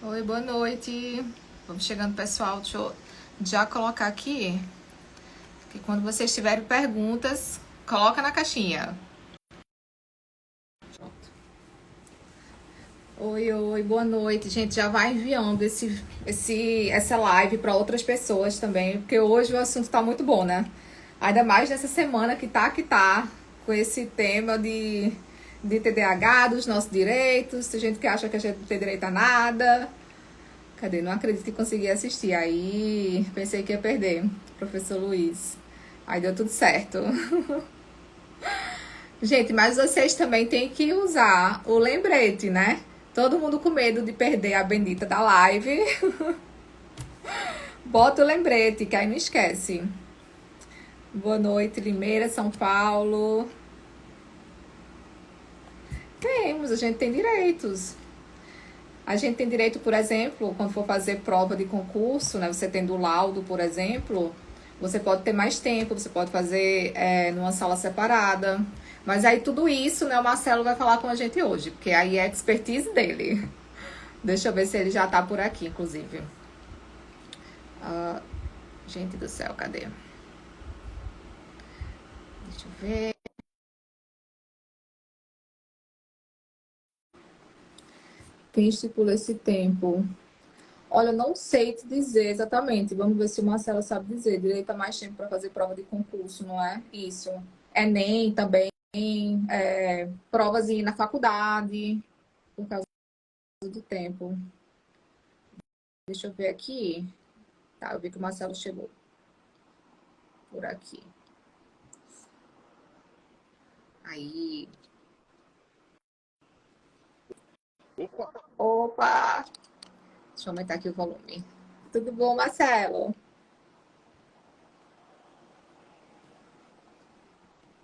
Oi, boa noite. Vamos chegando, pessoal. Deixa eu já colocar aqui que quando vocês tiverem perguntas, coloca na caixinha. Oi, boa noite. Gente, já vai enviando essa live para outras pessoas também, porque hoje o assunto tá muito bom, né? Ainda mais nessa semana que tá, com esse tema de TDAH, dos nossos direitos. Tem gente que acha que a gente não tem direito a nada. Cadê? Não acredito que consegui assistir. Aí pensei que ia perder, professor Luiz. Aí deu tudo certo. Gente, mas vocês também têm que usar o lembrete, né? Todo mundo com medo de perder a bendita da live. Bota o lembrete, que aí não esquece. Boa noite, Limeira, São Paulo. A gente tem direitos. A gente tem direito, por exemplo, quando for fazer prova de concurso, né? Você tendo o laudo, por exemplo, você pode ter mais tempo, você pode fazer numa sala separada. Mas aí tudo isso, né, o Marcelo vai falar com a gente hoje, porque aí é a expertise dele. Deixa eu ver se ele já tá por aqui, inclusive. Gente do céu, cadê? Deixa eu ver. Quem estipula esse tempo? Olha, eu não sei te dizer exatamente. Vamos ver se o Marcelo sabe dizer. Direito a mais tempo para fazer prova de concurso, não é? Isso. Enem também, provas ir na faculdade, por causa do tempo. Deixa eu ver aqui. Tá, eu vi que o Marcelo chegou por aqui. Aí. Opa! Deixa eu aumentar aqui o volume. Tudo bom, Marcelo?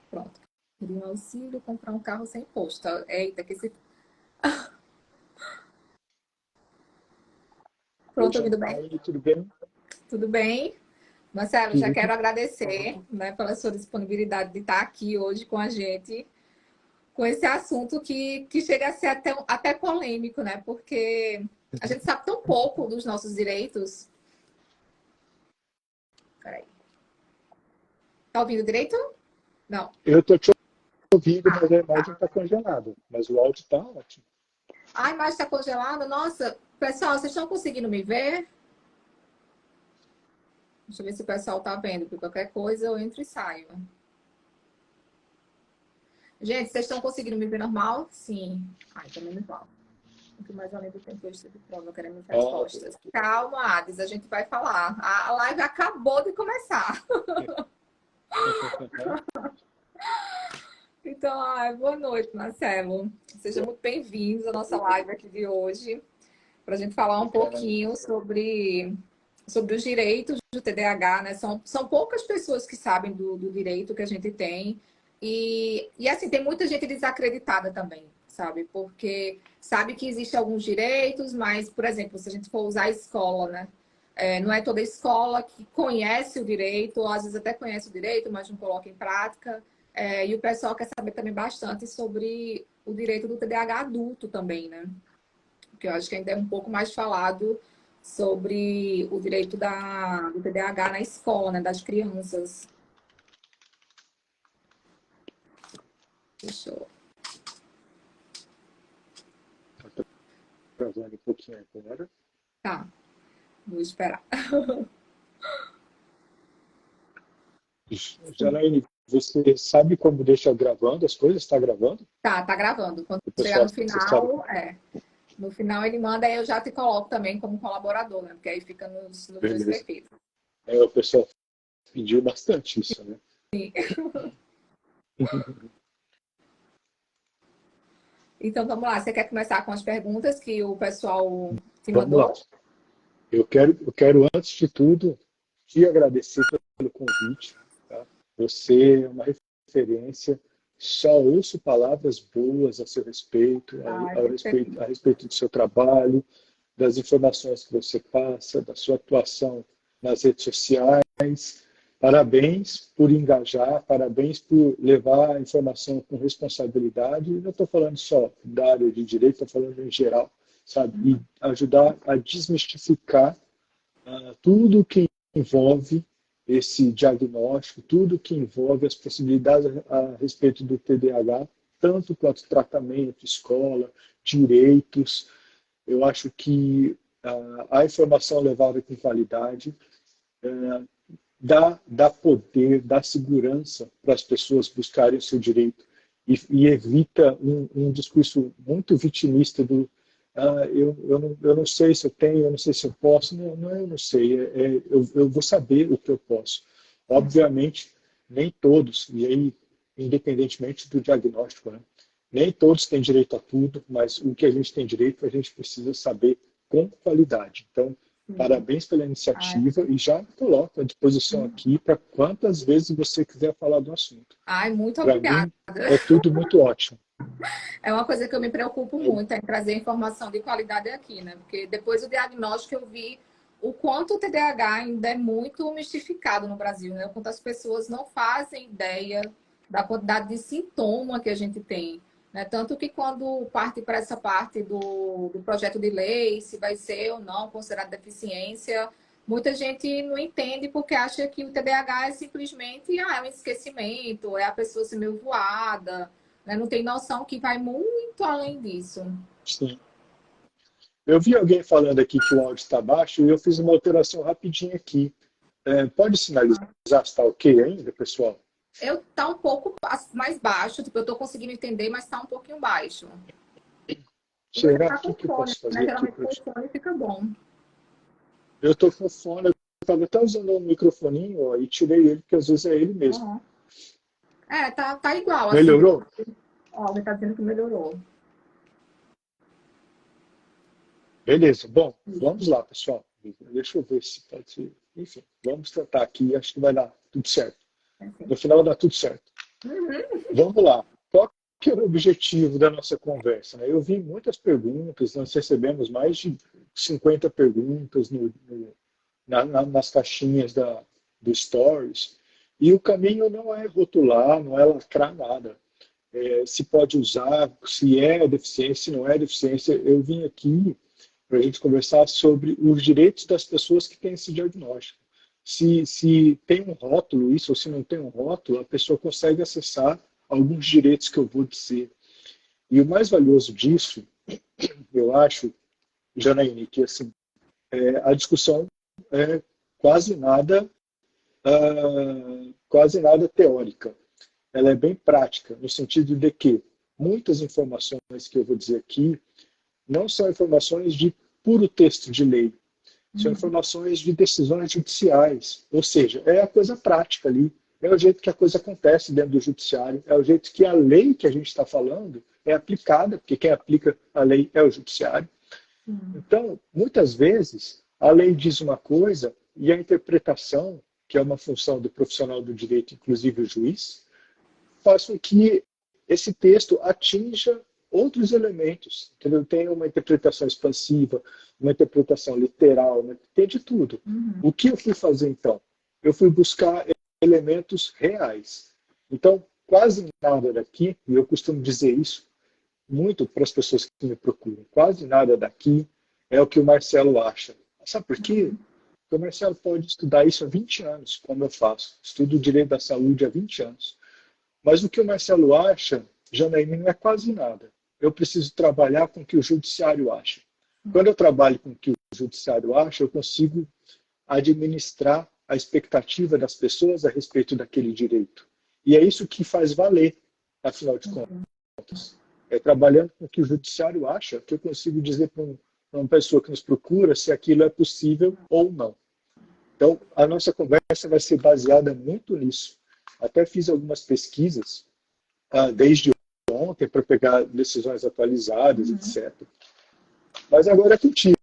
Pronto. Queria um auxílio comprar um carro sem imposto. Eita, que esse. Oi, Pronto, ouvindo bem? Janaína, tudo bem? Tudo bem? Marcelo, já quero Tudo. agradecer, né, pela sua disponibilidade de estar aqui hoje com a gente, com esse assunto que chega a ser até polêmico, né? Porque a gente sabe tão pouco dos nossos direitos. Peraí. Tá ouvindo direito? Não. Eu estou te ouvindo, Ah, mas a imagem tá. está congelada. Mas o áudio está ótimo. A imagem está congelada. Nossa, pessoal, vocês estão conseguindo me ver? Deixa eu ver se o pessoal tá vendo, porque qualquer coisa eu entro e saio. Gente, vocês estão conseguindo me ver normal? Sim. Ai, tá menos mal. Muito mais além do tempo extra de prova, queremos Ah, respostas. boa. Calma, Ades, a gente vai falar. A live acabou de começar. Então, boa noite, Marcelo. Sejam muito bem-vindos à nossa live aqui de hoje, para a gente falar um Bacana. pouquinho sobre os direitos do TDAH, né? São poucas pessoas que sabem do direito que a gente tem. E assim, tem muita gente desacreditada também, sabe? Porque sabe que existem alguns direitos, mas, por exemplo, se a gente for usar a escola, né? Não é toda escola que conhece o direito, ou às vezes até conhece o direito, mas não coloca em prática. E o pessoal quer saber também bastante sobre o direito do TDAH adulto também, né? Porque eu acho que ainda é um pouco mais falado sobre o direito do TDAH na escola, né? Das crianças. Deixa eu... Está travando um pouquinho agora. Tá, vou esperar. Janaína, você sabe como deixa gravando as coisas? Está gravando? Tá gravando. Quando O chegar pessoal, no você sabe. final, no final ele manda, aí eu já te coloco também como colaborador, né? Porque aí fica nos dois Beleza. perfis. O pessoal pediu bastante isso, né? Então vamos lá, você quer começar com as perguntas que o pessoal te Vamos lá. mandou? Eu quero, antes de tudo, te agradecer pelo convite. Tá? Você é uma referência. Só ouço palavras boas a seu respeito, Ai, ao fico respeito, feliz. a respeito do seu trabalho, das informações que você passa, da sua atuação nas redes sociais. Parabéns por engajar, parabéns por levar a informação com responsabilidade. Não estou falando só da área de direito, estou falando em geral. sabe? E ajudar a desmistificar tudo que envolve esse diagnóstico, tudo que envolve as possibilidades a respeito do TDAH, tanto quanto tratamento, escola, direitos. Eu acho que a informação levada com qualidade dá poder, dá segurança para as pessoas buscarem o seu direito e evita um discurso muito vitimista do eu não sei se eu tenho, eu não sei se eu posso. Não, não é eu não sei, eu vou saber o que eu posso. Obviamente, nem todos, e aí, independentemente do diagnóstico, né? Nem todos têm direito a tudo, mas o que a gente tem direito, a gente precisa saber com qualidade. Então, parabéns pela iniciativa e já coloco à disposição aqui para quantas vezes você quiser falar do assunto. Ai, muito Para obrigada. mim, é tudo muito ótimo. É uma coisa que eu me preocupo muito, é em trazer informação de qualidade aqui, né? Porque depois do diagnóstico eu vi o quanto o TDAH ainda é muito mistificado no Brasil, né? O quanto as pessoas não fazem ideia da quantidade de sintoma que a gente tem, né? Tanto que quando parte para essa parte do projeto de lei, se vai ser ou não considerado deficiência, muita gente não entende porque acha que o TDAH é simplesmente é um esquecimento, é a pessoa ser meio voada, né? Não tem noção que vai muito além disso. Sim. Eu vi alguém falando aqui que o áudio está baixo e eu fiz uma alteração rapidinho aqui. Pode sinalizar se está ok ainda, pessoal? Eu tá um pouco mais baixo, tipo, eu tô conseguindo entender, mas tá um pouquinho baixo. E você Será? tá O com que eu fone, posso né? fazer aqui Geralmente para com te... fone fica bom. Eu estou com fone, eu estava até usando um microfoninho ó, e tirei ele, porque às vezes é ele mesmo. Uhum. É, tá igual, assim. Melhorou? Ó, alguém tá dizendo que melhorou. Beleza. Bom, vamos lá, pessoal. Deixa eu ver se pode ser. Enfim, vamos tratar aqui. Acho que vai dar tudo certo. Assim. No final dá tudo certo. Vamos lá. Qual que era o objetivo da nossa conversa? Né? Eu vi muitas perguntas, nós recebemos mais de 50 perguntas nas caixinhas do Stories, e o caminho não é rotular, não é lacrar nada. Se pode usar, se é deficiência, se não é deficiência. Eu vim aqui para a gente conversar sobre os direitos das pessoas que têm esse diagnóstico. Se tem um rótulo isso, ou se não tem um rótulo, a pessoa consegue acessar alguns direitos que eu vou dizer. E o mais valioso disso, eu acho, Janaíne, que assim, a discussão é quase nada, quase nada teórica. Ela é bem prática, no sentido de que muitas informações que eu vou dizer aqui não são informações de puro texto de lei, são informações de decisões judiciais, ou seja, é a coisa prática ali, é o jeito que a coisa acontece dentro do judiciário, é o jeito que a lei que a gente está falando é aplicada, porque quem aplica a lei é o judiciário. Então, muitas vezes, a lei diz uma coisa e a interpretação, que é uma função do profissional do direito, inclusive o juiz, faz com que esse texto atinja outros elementos. Entendeu? Tem uma interpretação expansiva, uma interpretação literal, né? Tem de tudo. O que eu fui fazer então? Eu fui buscar elementos reais. Então, quase nada daqui, e eu costumo dizer isso muito para as pessoas que me procuram, quase nada daqui é o que o Marcelo acha. Sabe por quê? Porque o Marcelo pode estudar isso há 20 anos, como eu faço. Estudo direito da saúde há 20 anos. Mas o que o Marcelo acha, Janaína, não é quase nada. Eu preciso trabalhar com o que o judiciário acha. Quando eu trabalho com o que o judiciário acha, eu consigo administrar a expectativa das pessoas a respeito daquele direito. E é isso que faz valer, afinal de contas. É trabalhando com o que o judiciário acha que eu consigo dizer para uma pessoa que nos procura se aquilo é possível ou não. Então, a nossa conversa vai ser baseada muito nisso. Até fiz algumas pesquisas desde ontem para pegar decisões atualizadas, etc. Mas agora é contigo.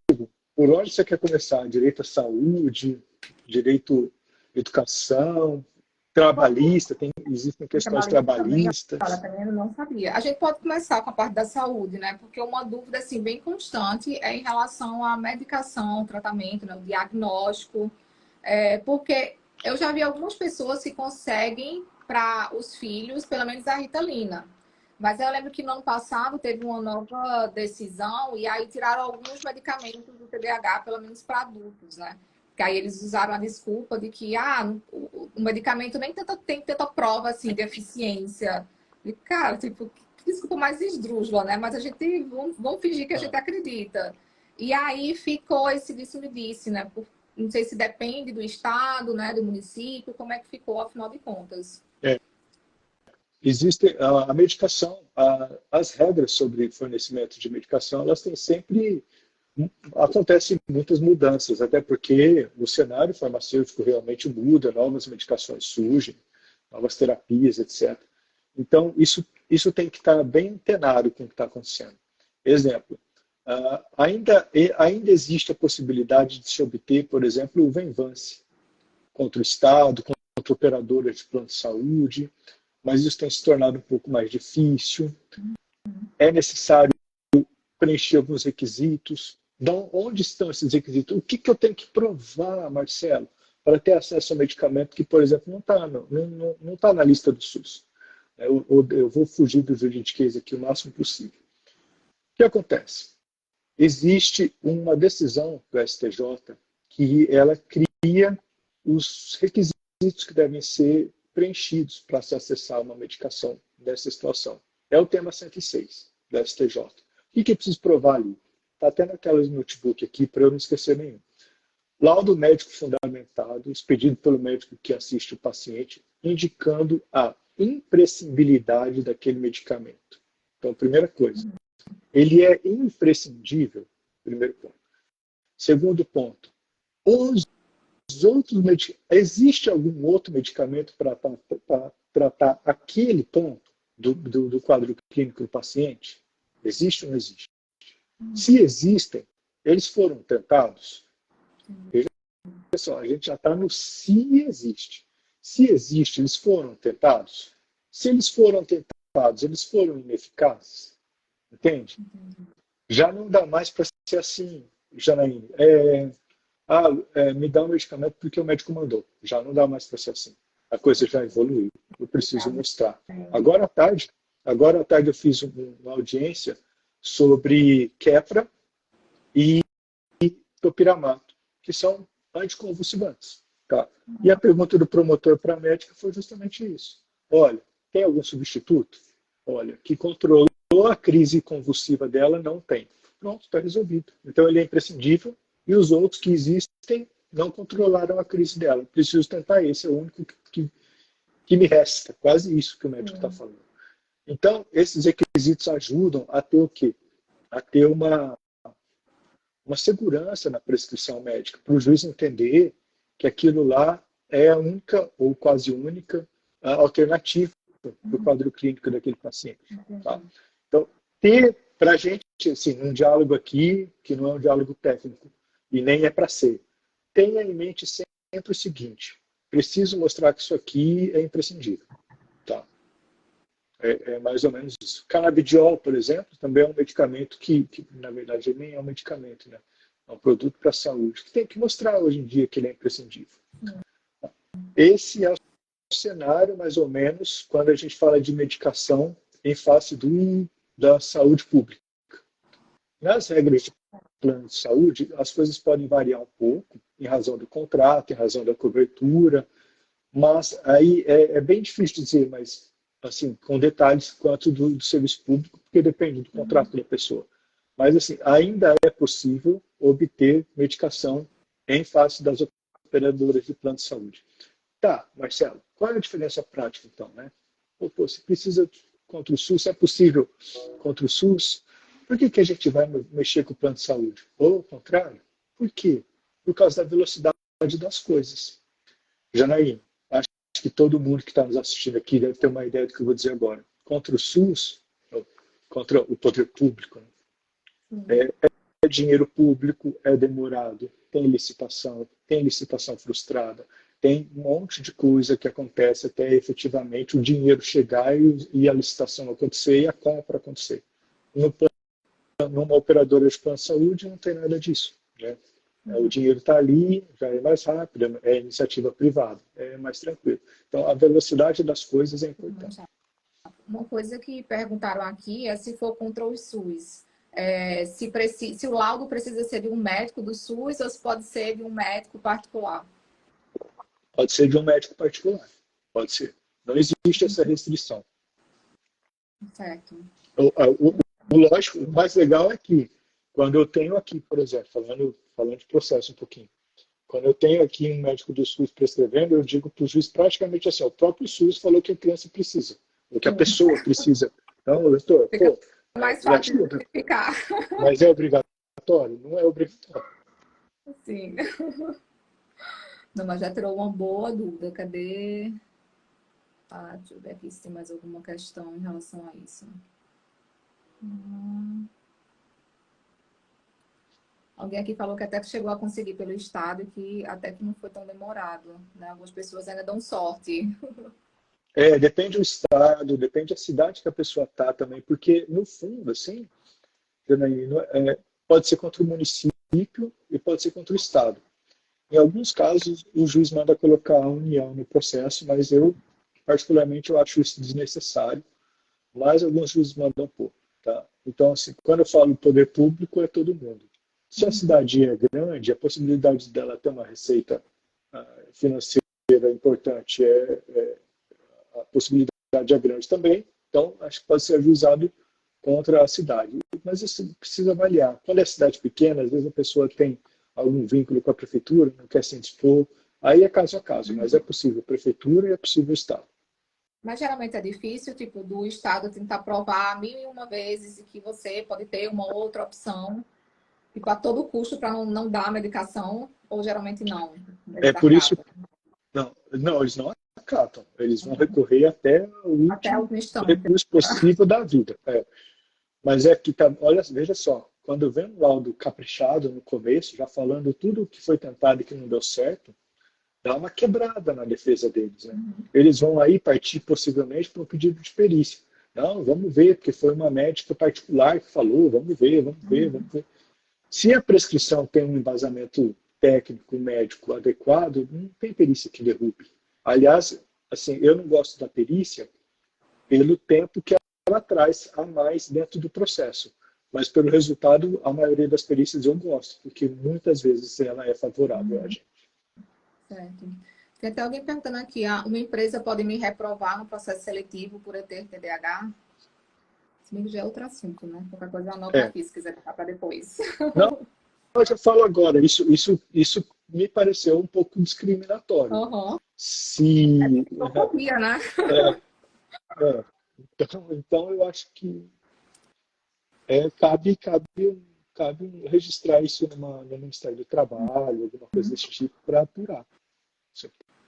Por onde você quer começar? Direito à saúde, direito à educação, trabalhista, existem questões Também, olha, trabalhistas. também eu não sabia. A gente pode começar com a parte da saúde, né? Porque uma dúvida assim bem constante é em relação à medicação, tratamento, né? O diagnóstico, porque eu já vi algumas pessoas que conseguem para os filhos, pelo menos a Ritalina. Mas eu lembro que no ano passado teve uma nova decisão e aí tiraram alguns medicamentos do TDAH, pelo menos para adultos, né? Que aí eles usaram a desculpa de que o medicamento nem tem tanta prova assim de eficiência. E, cara, tipo, que desculpa mais esdrúxula, né? Mas a gente vamos fingir que a gente acredita. E aí ficou esse disse-me-disse, né? Não sei se depende do estado, né? Do município, como é que ficou, afinal de contas. Existe a medicação, as regras sobre fornecimento de medicação, elas têm sempre, acontecem muitas mudanças, até porque o cenário farmacêutico realmente muda, novas medicações surgem, novas terapias, etc. Então, isso tem que estar bem antenado com o que está acontecendo. Exemplo, ainda existe a possibilidade de se obter, por exemplo, o Venvance contra o Estado, contra operadoras de plano de saúde, mas isso tem se tornado um pouco mais difícil. É necessário preencher alguns requisitos. Então, onde estão esses requisitos? O que eu tenho que provar, Marcelo, para ter acesso a um medicamento que, por exemplo, não tá na lista do SUS? Eu vou fugir do juridiquês aqui o máximo possível. O que acontece? Existe uma decisão do STJ que ela cria os requisitos que devem ser preenchidos para se acessar uma medicação nessa situação. É o tema 106 do STJ. O que é preciso provar ali? Está até naquelas notebook aqui para eu não esquecer nenhum. Laudo médico fundamentado, expedido pelo médico que assiste o paciente, indicando a imprescindibilidade daquele medicamento. Então, primeira coisa, ele é imprescindível, primeiro ponto. Segundo ponto, os outros medicamentos, existe algum outro medicamento para tratar aquele ponto do quadro clínico do paciente? Existe ou não existe? Se existem, eles foram tentados? Veja só, a gente já está no se existe. Se existe, eles foram tentados? Se eles foram tentados, eles foram ineficazes? Entende? Já não dá mais para ser assim, Janaíne. Me dá um medicamento porque o médico mandou. Já não dá mais para ser assim. A coisa já evoluiu. Eu preciso mostrar. Agora à tarde eu fiz uma audiência sobre Keppra e topiramato, que são anticonvulsivantes. Tá? E a pergunta do promotor para a médica foi justamente isso. Olha, tem algum substituto? Olha, que controlou a crise convulsiva dela? Não tem. Pronto, está resolvido. Então ele é imprescindível e os outros que existem não controlaram a crise dela. Preciso tentar esse, é o único que me resta. Quase isso que o médico está falando. Então, esses requisitos ajudam a ter o quê? A ter uma segurança na prescrição médica, para o juiz entender que aquilo lá é a única ou quase única alternativa para o quadro clínico daquele paciente. Tá? Então, ter para a gente, assim, um diálogo aqui, que não é um diálogo técnico, e nem é para ser, tenha em mente sempre o seguinte: preciso mostrar que isso aqui é imprescindível. Tá? É mais ou menos isso. Canabidiol, por exemplo, também é um medicamento que na verdade, nem é um medicamento, né? É um produto para a saúde, que tem que mostrar hoje em dia que ele é imprescindível. Esse é o cenário, mais ou menos, quando a gente fala de medicação em face da saúde pública. Nas regras de plano de saúde, as coisas podem variar um pouco, em razão do contrato, em razão da cobertura, mas aí é bem difícil dizer, mas assim, com detalhes quanto do serviço público, porque depende do contrato da pessoa. Mas assim, ainda é possível obter medicação em face das operadoras de plano de saúde. Tá, Marcelo, qual é a diferença prática então, né? Pô, se precisa contra o SUS, se é possível contra o SUS, por que a gente vai mexer com o plano de saúde? Ou ao contrário? Por quê? Por causa da velocidade das coisas. Janaína, acho que todo mundo que está nos assistindo aqui deve ter uma ideia do que eu vou dizer agora. Contra o SUS, contra o poder público, né? É dinheiro público, é demorado, tem licitação frustrada, tem um monte de coisa que acontece até efetivamente o dinheiro chegar e a licitação acontecer e a compra acontecer. Numa operadora de plano de saúde não tem nada disso, né? O dinheiro está ali, já é mais rápido, é iniciativa privada, é mais tranquilo. Então, a velocidade das coisas é importante. Uma coisa que perguntaram aqui é se for contra o SUS. Se o laudo precisa ser de um médico do SUS ou se pode ser de um médico particular. Pode ser de um médico particular. Pode ser. Não existe essa restrição. Certo. O lógico, o mais legal é que quando eu tenho aqui, por exemplo, falando de processo um pouquinho, quando eu tenho aqui um médico do SUS prescrevendo, eu digo para o juiz praticamente assim, o próprio SUS falou que a criança precisa, ou que a pessoa precisa. Então, doutor, Fica pô, mais me fácil de ajuda. identificar. Mas é obrigatório? Não é obrigatório. Sim. Não, mas já tirou uma boa dúvida. Cadê? Deixa eu ver aqui se tem mais alguma questão em relação a isso. Alguém aqui falou que até que chegou a conseguir pelo Estado e que até que não foi tão demorado, né? Algumas pessoas ainda dão sorte. Depende do estado, depende da cidade que a pessoa está também, porque no fundo, assim, Janaína, pode ser contra o município e pode ser contra o estado. Em alguns casos, o juiz manda colocar a União no processo, mas eu, particularmente, eu acho isso desnecessário, mas alguns juízes mandam pôr. Tá? Então, assim, quando eu falo poder público, é todo mundo. Se a cidade é grande, a possibilidade dela ter uma receita financeira importante a possibilidade é grande também, então acho que pode ser ajuizado contra a cidade. Mas isso precisa avaliar. Quando é cidade pequena, às vezes a pessoa tem algum vínculo com a prefeitura, não quer se indispor, aí é caso a caso, mas é possível prefeitura e é possível Estado. Mas geralmente é difícil, tipo, do Estado tentar provar 1001 vezes que você pode ter uma outra opção, tipo, a todo custo para não dar a medicação, ou geralmente não. É Eles por isso, acatam. não, eles não acatam, eles vão recorrer até o Até o último último instante. recurso possível da vida. Mas é que, olha, veja só, quando vem um laudo caprichado no começo, já falando tudo o que foi tentado e que não deu certo, dá uma quebrada na defesa deles. Né? Eles vão aí partir possivelmente para um pedido de perícia. Não, vamos ver, porque foi uma médica particular que falou, vamos ver, vamos ver, vamos ver. Se a prescrição tem um embasamento técnico, médico adequado, não tem perícia que derrube. Aliás, assim, eu não gosto da perícia pelo tempo que ela traz a mais dentro do processo. Mas pelo resultado, a maioria das perícias eu gosto, porque muitas vezes ela é favorável a gente. Certo. Tem até alguém perguntando aqui, uma empresa pode me reprovar no processo seletivo por eu ter TDAH? Se bem que já é outro assunto, né? Qualquer coisa anota É. aqui, se quiser ficar para depois. Não, eu já falo agora, isso me pareceu um pouco discriminatório. Uhum. Se. Homofobia, né? É, é. Então, eu acho que cabe registrar isso no Ministério do Trabalho, alguma coisa desse tipo, para apurar.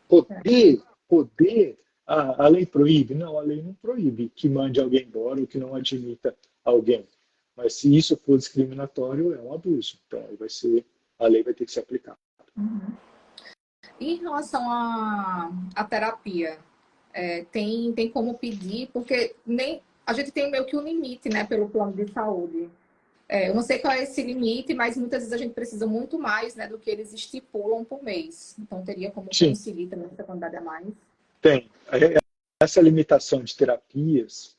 Poder, a lei proíbe? Não, a lei não proíbe que mande alguém embora ou que não admita alguém. Mas se isso for discriminatório, é um abuso. Então, a lei vai ter que ser aplicada. E em relação à terapia, tem como pedir, porque nem a gente tem meio que um limite, né, pelo plano de saúde. Eu não sei qual é esse limite, mas muitas vezes a gente precisa muito mais, né, do que eles estipulam por mês. Então teria como Sim, conseguir também essa quantidade a mais. tem. Essa limitação de terapias,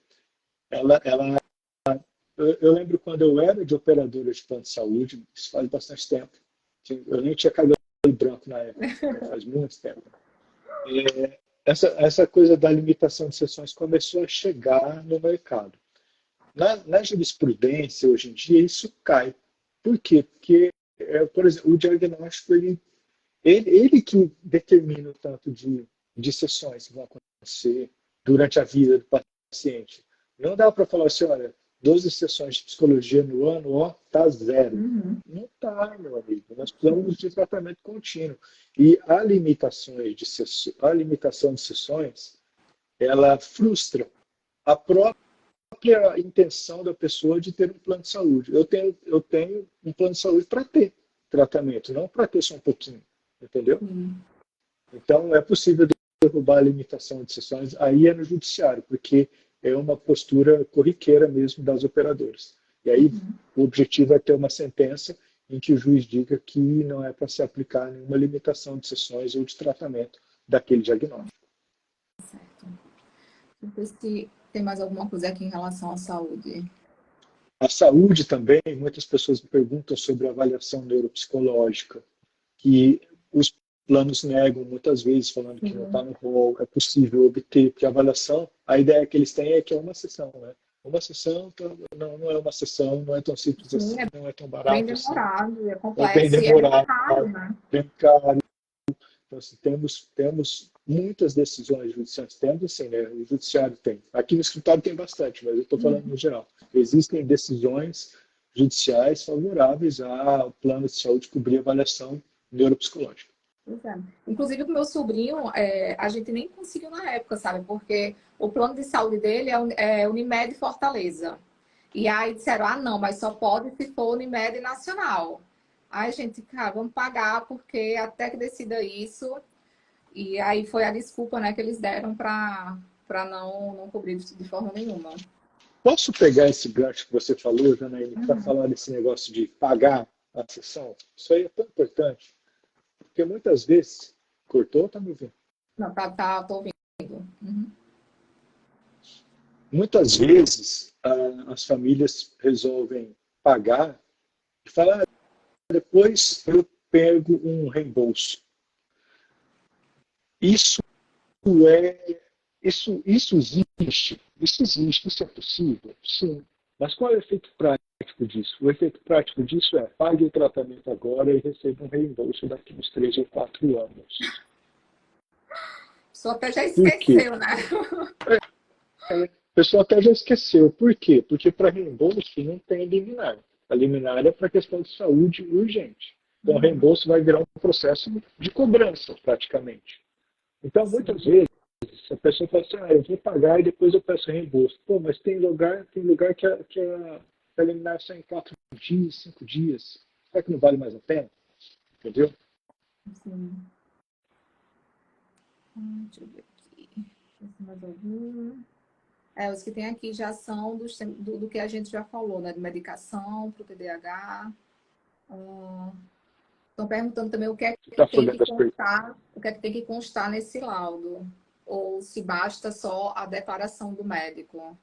ela eu lembro quando eu era de operadora de plano de saúde, isso faz bastante tempo. Eu nem tinha cabelo branco na época, faz muito tempo. Essa coisa da limitação de sessões começou a chegar no mercado. Na jurisprudência, hoje em dia, isso cai. Por quê? Porque, por exemplo, o diagnóstico, ele que determina o tanto de sessões que vão acontecer durante a vida do paciente. Não dá para falar assim, olha, 12 sessões de psicologia no ano, ó, tá zero. Não está, meu amigo. Nós precisamos de tratamento contínuo. E a limitação de sessões, ela frustra a própria intenção da pessoa de ter um plano de saúde. Eu tenho um plano de saúde para ter tratamento, não para ter só um pouquinho. Entendeu? Então, é possível derrubar a limitação de sessões, aí é no judiciário, porque é uma postura corriqueira mesmo das operadoras. E aí, o objetivo é ter uma sentença em que o juiz diga que não é para se aplicar nenhuma limitação de sessões ou de tratamento daquele diagnóstico. Certo. Depois que tem mais alguma coisa aqui em relação à saúde? A saúde também, muitas pessoas me perguntam sobre a avaliação neuropsicológica, que os planos negam muitas vezes, falando que não está Sim, no rol, é possível obter, porque a avaliação, a ideia que eles têm é que é uma sessão, né? Uma sessão não é uma sessão, não é tão simples sim, assim, é não é tão bem barato assim, demorado, é é bem complexo e é muito demorado, caro, né? bem caro. Então, assim, temos muitas decisões judiciais, temos assim, né? O judiciário tem. Aqui no escritório tem bastante, mas eu estou falando no geral. Existem decisões judiciais favoráveis ao plano de saúde cobrir avaliação neuropsicológica. Pois é. Inclusive, com o meu sobrinho, a gente nem conseguiu na época, sabe? Porque o plano de saúde dele é Unimed Fortaleza. E aí disseram, ah, não, mas só pode se for Unimed Nacional. Aí a gente, cara, vamos pagar, porque até que decida isso. E aí foi a desculpa, né, que eles deram para não cobrir de forma nenhuma. Posso pegar esse gancho que você falou, Janaína, para Uhum. falar desse negócio de pagar a sessão? Isso aí é tão importante, porque muitas vezes, cortou, tá me ouvindo? Não, tô ouvindo. Uhum. Muitas vezes as famílias resolvem pagar e falar, depois eu pego um reembolso. Isso é, isso existe, isso é possível, sim. Mas qual é o efeito prático disso? O efeito prático disso é pague o tratamento agora e receba um reembolso daqui uns 3 ou 4 anos. Só até já Por quê? esqueceu, né? A pessoa até já esqueceu. Por quê? Porque para reembolso não tem liminar. A liminar é para questão de saúde urgente. Então, o Uhum. reembolso vai virar um processo de cobrança, praticamente. Então, muitas Sim, vezes, a pessoa fala assim, eu vou pagar e depois eu peço reembolso. Pô, mas tem lugar que a liminar só em 4 dias, 5 dias. Será que não vale mais a pena? Entendeu? sim. Deixa eu ver aqui. Deixa eu ver se mais algum. Os que tem aqui já são do que a gente já falou, né? De medicação para o TDAH. Estão perguntando também o que é Você que está tem que folhando as perguntas. constar, o que é que tem que constar nesse laudo. Ou se basta só a declaração do médico.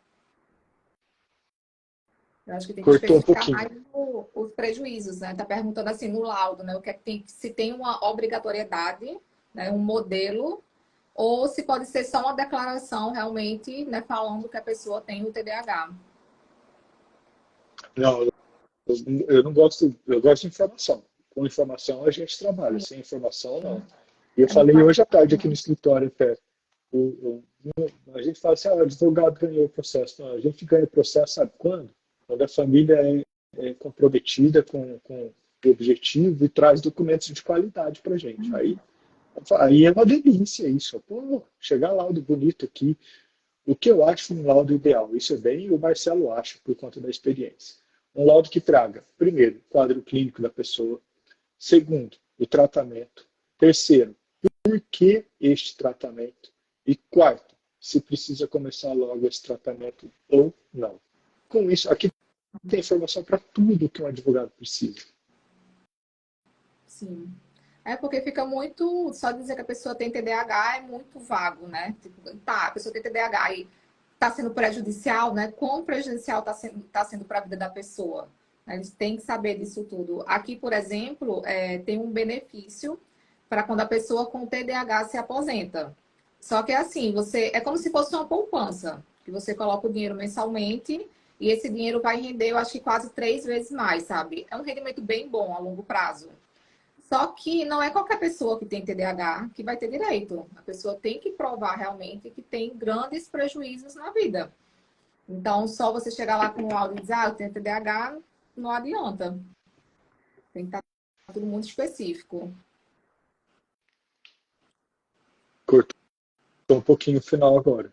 Eu acho que tem que Cortou um especificar pouquinho. mais os prejuízos, né? Está perguntando assim no laudo, né? O que é que tem, se tem uma obrigatoriedade, né? Um modelo, ou se pode ser só uma declaração realmente, né? Falando que a pessoa tem o TDAH. Não, eu não gosto, eu gosto de informação. Com informação a gente trabalha, sem informação não. E eu É muito falei mais hoje à tarde aqui no fácil. escritório até. A gente fala assim, o advogado ganhou o processo. Não, a gente ganha o processo, sabe quando? Quando a família é comprometida com o objetivo e traz documentos de qualidade para a gente. Aí é uma delícia isso. Pô, chegar laudo bonito aqui. O que eu acho um laudo ideal? Isso é bem o Marcelo acha, por conta da experiência. Um laudo que traga, primeiro, o quadro clínico da pessoa. Segundo, o tratamento. Terceiro, por que este tratamento? E quarto, se precisa começar logo esse tratamento ou não. Com isso, aqui tem informação para tudo que um advogado precisa. Sim. É porque fica muito. Só dizer que a pessoa tem TDAH é muito vago, né? Tipo, tá, a pessoa tem TDAH e está sendo prejudicial, né? Quão prejudicial está sendo para a vida da pessoa? Né? Eles têm que saber disso tudo. Aqui, por exemplo, tem um benefício para quando a pessoa com TDAH se aposenta. Só que é assim, é como se fosse uma poupança, que você coloca o dinheiro mensalmente e esse dinheiro vai render, eu acho que quase 3 vezes mais, sabe? É um rendimento bem bom a longo prazo. Só que não é qualquer pessoa que tem TDAH que vai ter direito. A pessoa tem que provar realmente que tem grandes prejuízos na vida. Então, só você chegar lá com o áudio e dizer, eu tenho TDAH, não adianta. Tem que estar tudo muito específico. Cortou um pouquinho o final agora.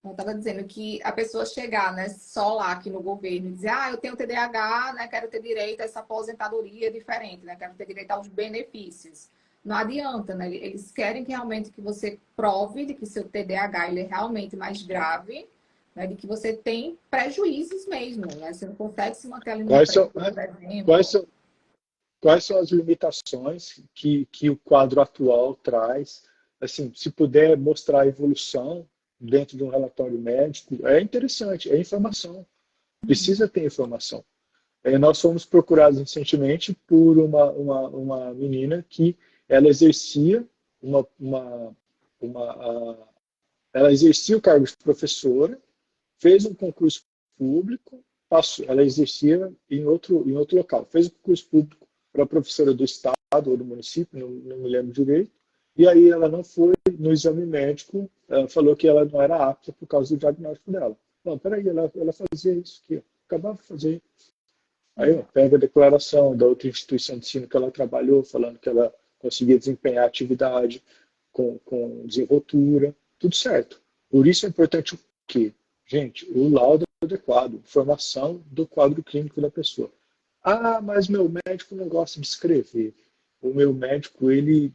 Eu estava dizendo que a pessoa chegar, né, só lá aqui no governo e dizer, eu tenho TDAH, né, quero ter direito a essa aposentadoria diferente, né, quero ter direito aos benefícios. Não adianta, né? Eles querem que realmente que você prove de que seu TDAH ele é realmente mais grave, né, de que você tem prejuízos mesmo, né? Você não consegue se manter ali no Quais são, emprego, por quais exemplo. são, quais são as limitações que o quadro atual traz? Assim, se puder mostrar a evolução dentro de um relatório médico, é interessante, é informação. Precisa ter informação. Nós fomos procurados recentemente por uma menina que ela exercia ela exercia o cargo de professora, fez um concurso público, passou, ela exercia em outro local, fez um concurso público para professora do estado ou do município, não me lembro direito, e aí ela não foi no exame médico, ela falou que ela não era apta por causa do diagnóstico dela. Não, peraí, ela fazia isso aqui, acabava de fazer. Aí pega a declaração da outra instituição de ensino que ela trabalhou, falando que ela conseguia desempenhar a atividade com desenvoltura, tudo certo. Por isso é importante o quê? Gente, o laudo adequado, informação do quadro clínico da pessoa. Ah, mas meu médico não gosta de escrever. O meu médico, ele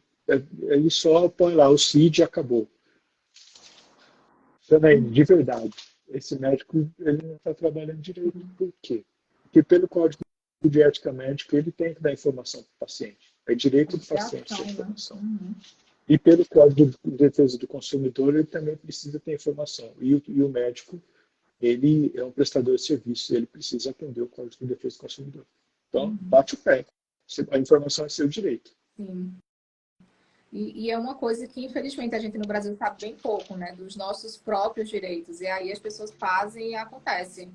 só põe lá o CID e acabou. Também, de verdade, esse médico ele não está trabalhando direito. Por quê? Porque pelo código de ética médica, ele tem que dar informação para o paciente. É direito do paciente ter informação. E pelo Código de Defesa do Consumidor, ele também precisa ter informação. E o médico, ele é um prestador de serviço, ele precisa atender o Código de Defesa do Consumidor. Então, bate o pé. A informação é seu direito. Sim. E é uma coisa que, infelizmente, a gente no Brasil sabe bem pouco, né? Dos nossos próprios direitos. E aí as pessoas fazem e acontece.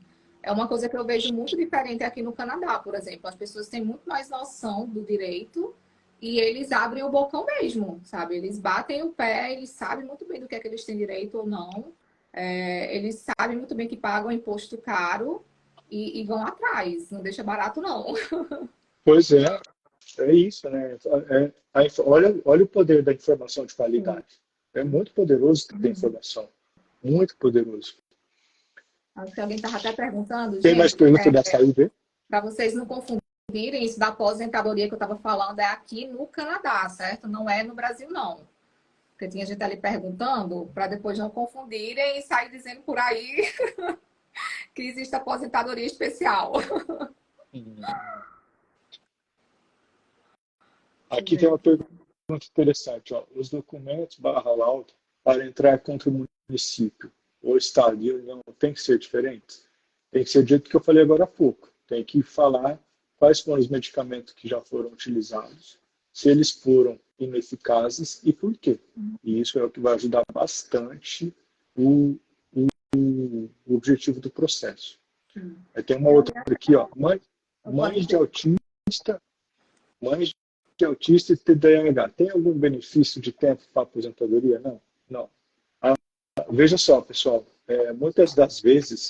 É uma coisa que eu vejo muito diferente aqui no Canadá, por exemplo. As pessoas têm muito mais noção do direito e eles abrem o bocão mesmo, sabe? Eles batem o pé, eles sabem muito bem do que é que eles têm direito ou não. Eles sabem muito bem que pagam imposto caro e vão atrás. Não deixa barato, não. Pois é isso, né? Olha o poder da informação de qualidade. É muito poderoso ter informação. Muito poderoso. Acho que alguém estava até perguntando, Tem mais gente, pergunta da saúde? para vocês não confundirem, isso da aposentadoria que eu estava falando é aqui no Canadá, certo? Não é no Brasil, não. Porque tinha gente ali perguntando, para depois não confundirem e sair dizendo por aí que existe aposentadoria especial. Aqui tem uma pergunta interessante. Ó. Os documentos /laudo para entrar contra o município ou estado e união tem que ser diferentes? Tem que ser do jeito que eu falei agora há pouco. Tem que falar quais foram os medicamentos que já foram utilizados, se eles foram ineficazes e por quê. E isso é o que vai ajudar bastante o objetivo do processo. Aí tem uma outra aqui, ó. Mães de autista e TDAH. Tem algum benefício de tempo para aposentadoria? Não. Não. Veja só, pessoal. Muitas das vezes,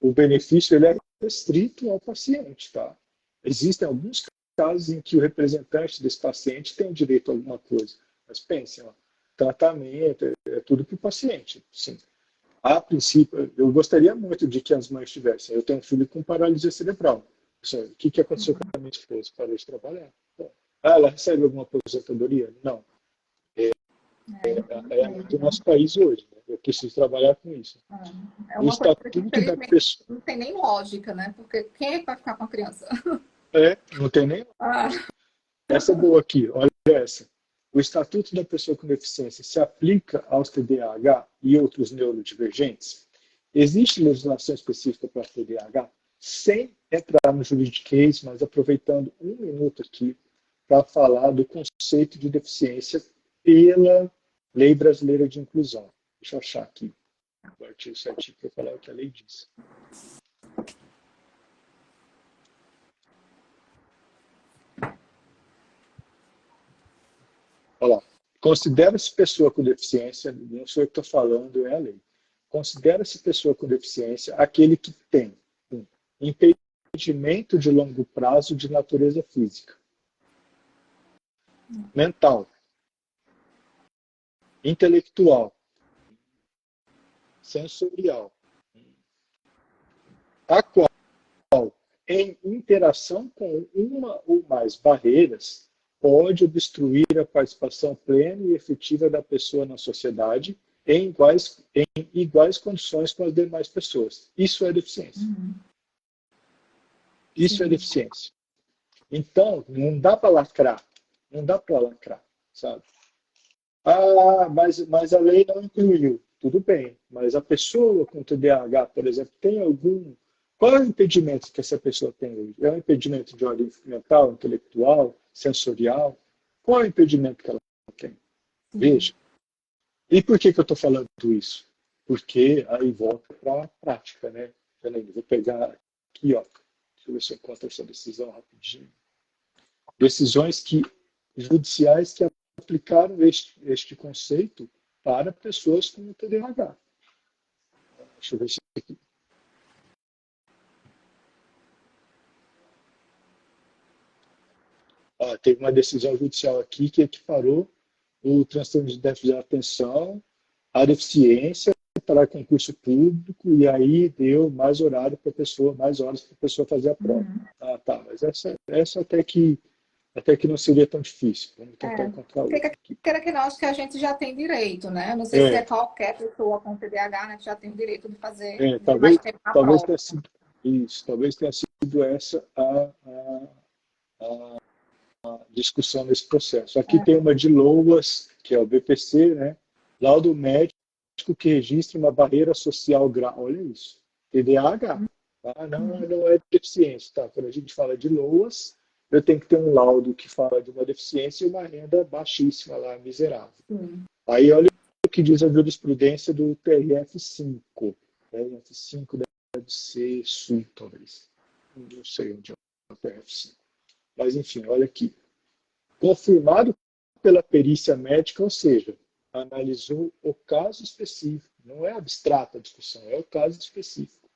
o benefício ele é restrito ao paciente. Tá? Existem alguns casos em que o representante desse paciente tem direito a alguma coisa. Mas pensem, ó, tratamento é tudo para o paciente. Sim. A princípio, eu gostaria muito de que as mães tivessem. Eu tenho um filho com paralisia cerebral. O que aconteceu com a minha esposa? Parou de trabalhar. Bom, ela recebe alguma aposentadoria? Não. Do nosso país hoje. Né? Eu preciso trabalhar com isso. É O uma coisa que, estatuto da infelizmente, pessoa. não tem nem lógica, né? Porque quem é que vai ficar com a criança? Não tem nem. Essa é boa aqui, olha essa. O Estatuto da Pessoa com Deficiência se aplica aos TDAH e outros neurodivergentes? Existe legislação específica para TDAH? Sem entrar no juridiquês, mas aproveitando um minuto aqui para falar do conceito de deficiência pela Lei Brasileira de Inclusão. Deixa eu achar aqui o artigo certinho para falar o que a lei diz. Olha lá. Considera-se pessoa com deficiência, não sou eu que estou falando, é a lei. Considera-se pessoa com deficiência aquele que tem um impedimento de longo prazo de natureza física, mental, intelectual, sensorial, a qual, em interação com uma ou mais barreiras, pode obstruir a participação plena e efetiva da pessoa na sociedade em iguais condições com as demais pessoas. Isso é deficiência. Isso é deficiência. Então, não dá para lacrar. Não dá para lacrar, sabe? Ah, mas a lei não incluiu. Tudo bem, mas a pessoa com TDAH, por exemplo, tem algum. Qual é o impedimento que essa pessoa tem hoje? É um impedimento de ordem mental, intelectual, sensorial? Qual é o impedimento que ela tem? Sim. Veja. E por que eu estou falando isso? Porque aí volta para a prática, né? Peraí, vou pegar aqui, ó. Deixa eu ver se eu encontro essa decisão rapidinho. Decisões judiciais que aplicaram este conceito para pessoas com TDAH. Deixa eu ver se aqui. Ó, teve uma decisão judicial aqui que equiparou o transtorno de déficit de atenção à deficiência para concurso público e aí deu mais horário para a pessoa, mais horas para a pessoa fazer a prova. Uhum. Ah, tá, mas essa até que não seria tão difícil. Vamos tentar É. encontrar Porque, outra aqui. queira que não, acho que a gente já tem direito, né? Eu não sei se é É, qualquer pessoa com TDAH, né, que já tem o direito de fazer de mais talvez, tempo na talvez prova. tenha sido isso, talvez tenha sido essa a discussão nesse processo. Aqui tem uma de LOAS, que é o BPC, né? Laudo médico que registra uma barreira social grave. Olha isso. TDAH. Tá? Não é deficiência. Tá? Quando a gente fala de LOAS, eu tenho que ter um laudo que fala de uma deficiência e uma renda baixíssima lá, miserável. Sim. Aí olha o que diz a jurisprudência do TRF5. TRF5 deve ser Sul, talvez. Não sei onde é o TRF5. Mas enfim, olha aqui. Confirmado pela perícia médica, ou seja, analisou o caso específico. Não é abstrata a discussão, é o caso específico.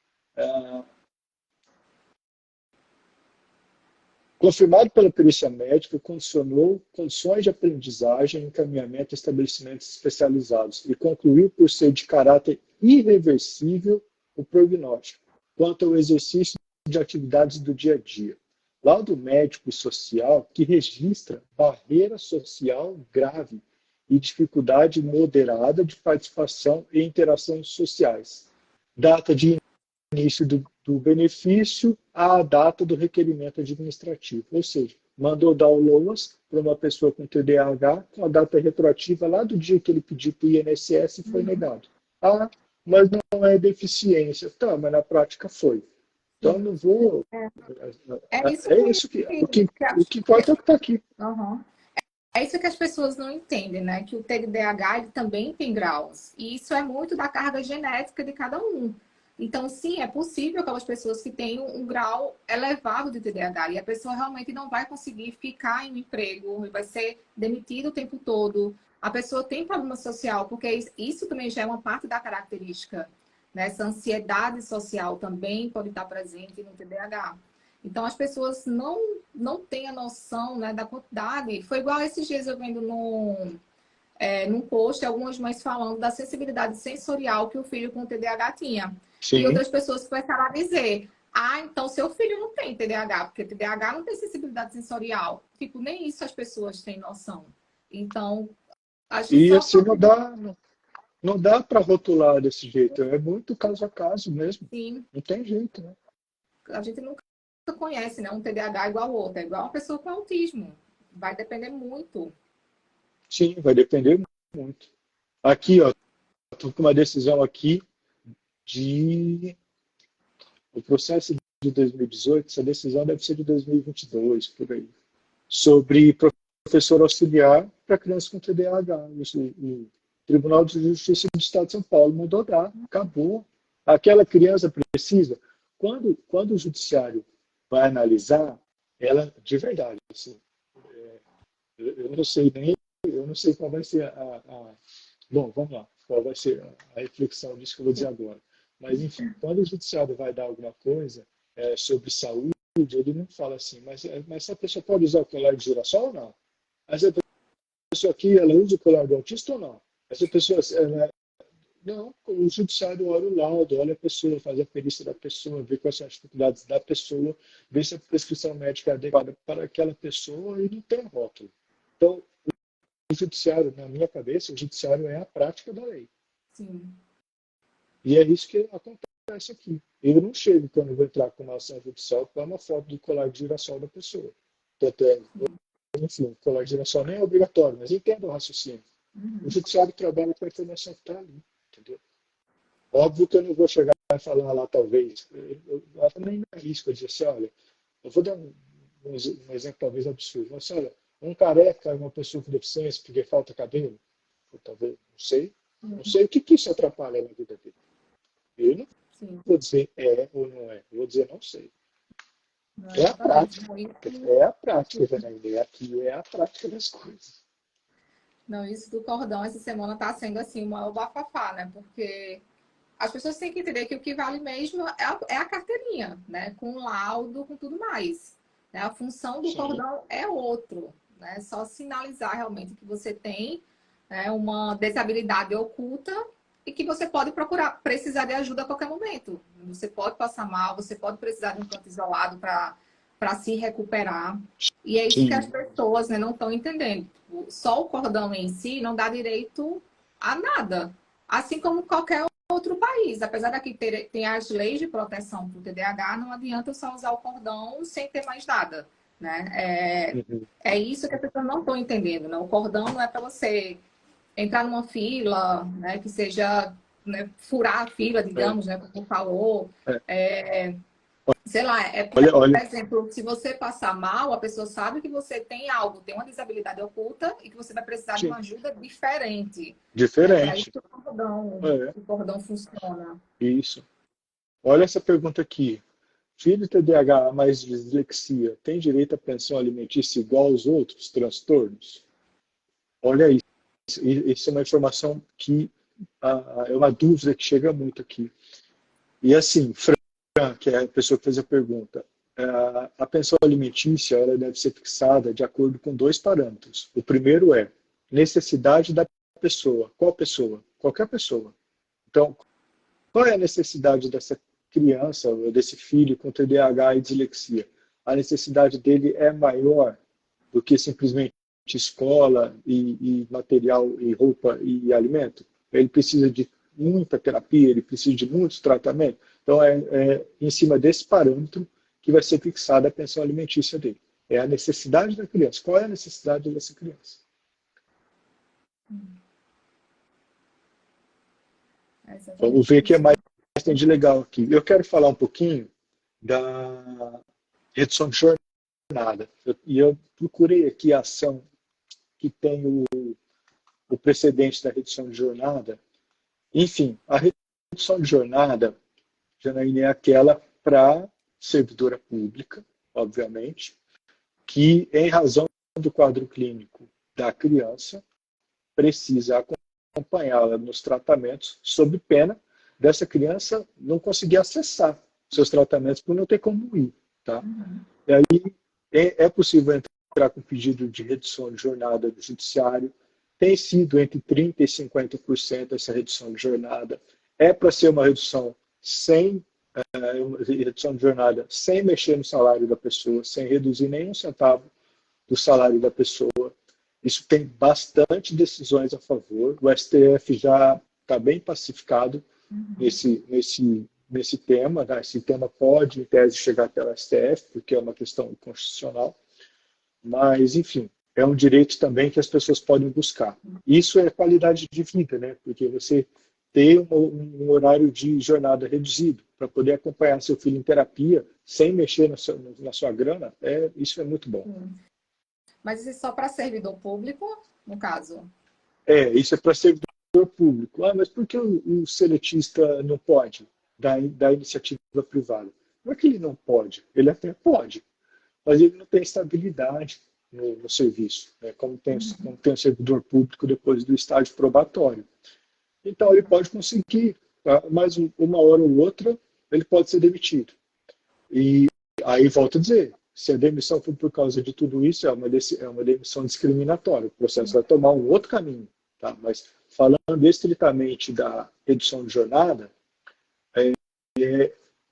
Confirmado pela perícia médica, condicionou condições de aprendizagem e encaminhamento a estabelecimentos especializados e concluiu por ser de caráter irreversível o prognóstico quanto ao exercício de atividades do dia a dia. Laudo médico e social que registra barreira social grave e dificuldade moderada de participação e interações sociais. Data de início do benefício à data do requerimento administrativo. Ou seja, mandou dar o LOAS para uma pessoa com TDAH com a data retroativa lá do dia que ele pediu para o INSS e foi negado. Ah, mas não é deficiência. Tá, mas na prática foi. Então, Sim. não vou. É isso É isso que. O que, que, o que importa é o que está aqui. uhum. É isso que as pessoas não entendem, né? Que o TDAH ele também tem graus. E isso é muito da carga genética de cada um. Então, sim, é possível aquelas pessoas que têm um grau elevado de TDAH e a pessoa realmente não vai conseguir ficar em um emprego, vai ser demitida o tempo todo. A pessoa tem problema social, porque isso também já é uma parte da característica, né? Essa ansiedade social também pode estar presente no TDAH. Então, as pessoas não têm a noção, né, da quantidade. Foi igual esses dias eu vendo num post algumas mães falando da sensibilidade sensorial que o filho com TDAH tinha. E Sim. outras pessoas começaram a dizer: ah, então seu filho não tem TDAH, porque TDAH não tem sensibilidade sensorial. Tipo, nem isso as pessoas têm noção. Então, acho que E só assim falta de não dá para rotular desse jeito. É muito caso a caso mesmo. sim, Não tem jeito, né? a gente nunca conhece, né? Um TDAH igual ao outro, é igual uma pessoa com autismo. Vai depender muito. Sim, vai depender muito. Aqui, ó, estou com uma decisão aqui de o processo de 2018, essa decisão deve ser de 2022, por aí, sobre professor auxiliar para crianças com TDAH. O Tribunal de Justiça do Estado de São Paulo mandou dar, acabou. Aquela criança precisa. Quando o judiciário vai analisar, ela, de verdade, assim, eu não sei nem, eu não sei qual vai ser bom, vamos lá, qual vai ser a reflexão disso que eu vou dizer agora. Mas, enfim, quando o judiciário vai dar alguma coisa sobre saúde, ele não fala assim, mas essa pessoa pode usar o colar de girassol ou não? Essa pessoa aqui, ela usa o colar do autista ou não? Essa pessoa, não, o judiciário olha o laudo, olha a pessoa, faz a perícia da pessoa, vê quais são as dificuldades da pessoa, vê se a prescrição médica é adequada para aquela pessoa e não tem rótulo. Então, o judiciário, na minha cabeça, o judiciário é a prática da lei. Sim. E é isso que acontece aqui. Eu não chego, quando eu vou entrar com uma ação judicial, para uma foto do colar de girassol da pessoa. Enfim, o colar de girassol nem é obrigatório, mas entenda o raciocínio. O judiciário trabalha com a informação que está ali, entendeu? Óbvio que eu não vou chegar e falar lá, talvez. Eu também não arrisco dizer assim, olha, eu vou dar um exemplo talvez absurdo. Mas, olha, um careca é uma pessoa com deficiência porque falta cabelo? Eu, talvez, não sei. Não sei o que isso atrapalha na vida dele. Eu não Sim, vou dizer é ou não é. Eu vou dizer não sei. não, É a exatamente. prática. Não, É a prática, Janaína. Aqui é a prática das coisas. não, isso do cordão essa semana está sendo assim uma bafafá, né? Porque as pessoas têm que entender que o que vale mesmo é a carteirinha, né? Com laudo, com tudo mais. Né? A função do Sim. cordão é outro, né? Só sinalizar realmente que você tem, né, uma desabilidade oculta e que você pode procurar, precisar de ajuda a qualquer momento. Você pode passar mal, você pode precisar de um canto isolado para se recuperar. E é isso que as Sim. pessoas, né, não estão entendendo. Só o cordão em si não dá direito a nada. Assim como qualquer outro país. Apesar daqui ter as leis de proteção para o TDAH, não adianta só usar o cordão sem ter mais nada. Né? Uhum. É isso que as pessoas não estão entendendo. Né? O cordão não é para você entrar numa fila, né, que seja, né, furar a fila, É, digamos, né, como falou. é. Sei lá, por Olha, olha, exemplo, se você passar mal, a pessoa sabe que você tem algo, tem uma desabilidade oculta e que você vai precisar de sim, uma ajuda diferente. É para isso diferente. que É, o cordão funciona. isso. Olha essa pergunta aqui. Filho TDAH mais dislexia tem direito à pensão alimentícia igual aos outros transtornos? Olha isso. Isso é uma informação que é uma dúvida que chega muito aqui. E assim, Fran, que é a pessoa que fez a pergunta, a pensão alimentícia ela deve ser fixada de acordo com dois parâmetros. O primeiro é necessidade da pessoa. Qual pessoa? Qualquer pessoa. Então, qual é a necessidade dessa criança, ou desse filho com TDAH e dislexia? A necessidade dele é maior do que simplesmente escola e material e roupa e alimento. Ele precisa de muita terapia, ele precisa de muitos tratamentos. Então, é em cima desse parâmetro que vai ser fixada a pensão alimentícia dele. É a necessidade da criança. Qual é a necessidade dessa criança? É Vamos exatamente ver o que é isso. mais tem de legal aqui. Eu quero falar um pouquinho da redução de jornada. Eu procurei aqui a ação que tem o precedente da redução de jornada. Enfim, a redução de jornada, Janaína, é aquela para servidora pública, obviamente, que, em razão do quadro clínico da criança, precisa acompanhá-la nos tratamentos, sob pena dessa criança não conseguir acessar seus tratamentos por não ter como ir. Tá? Uhum. E aí é possível entrar com pedido de redução de jornada do judiciário. Tem sido entre 30% e 50% essa redução de jornada. É para ser uma redução redução de jornada sem mexer no salário da pessoa, sem reduzir nenhum centavo do salário da pessoa. Isso tem bastante decisões a favor. O STF já está bem pacificado nesse tema. Né? Esse tema pode, em tese, chegar até o STF, porque é uma questão constitucional. Mas, enfim, é um direito também que as pessoas podem buscar. Isso é qualidade de vida, né? Porque você ter um horário de jornada reduzido para poder acompanhar seu filho em terapia sem mexer na sua grana, isso é muito bom. Mas isso é só para servidor público, no caso? Isso é para servidor público. Ah, mas por que o seletista não pode da iniciativa privada? Não é que ele não pode, ele até pode, mas ele não tem estabilidade no serviço, né? Como tem o servidor público depois do estágio probatório. Então, ele pode conseguir, tá? Mas uma hora ou outra, ele pode ser demitido. E aí, volto a dizer, se a demissão for por causa de tudo isso, é uma demissão discriminatória. O processo vai tomar um outro caminho. Tá? Mas, falando estritamente da redução de jornada,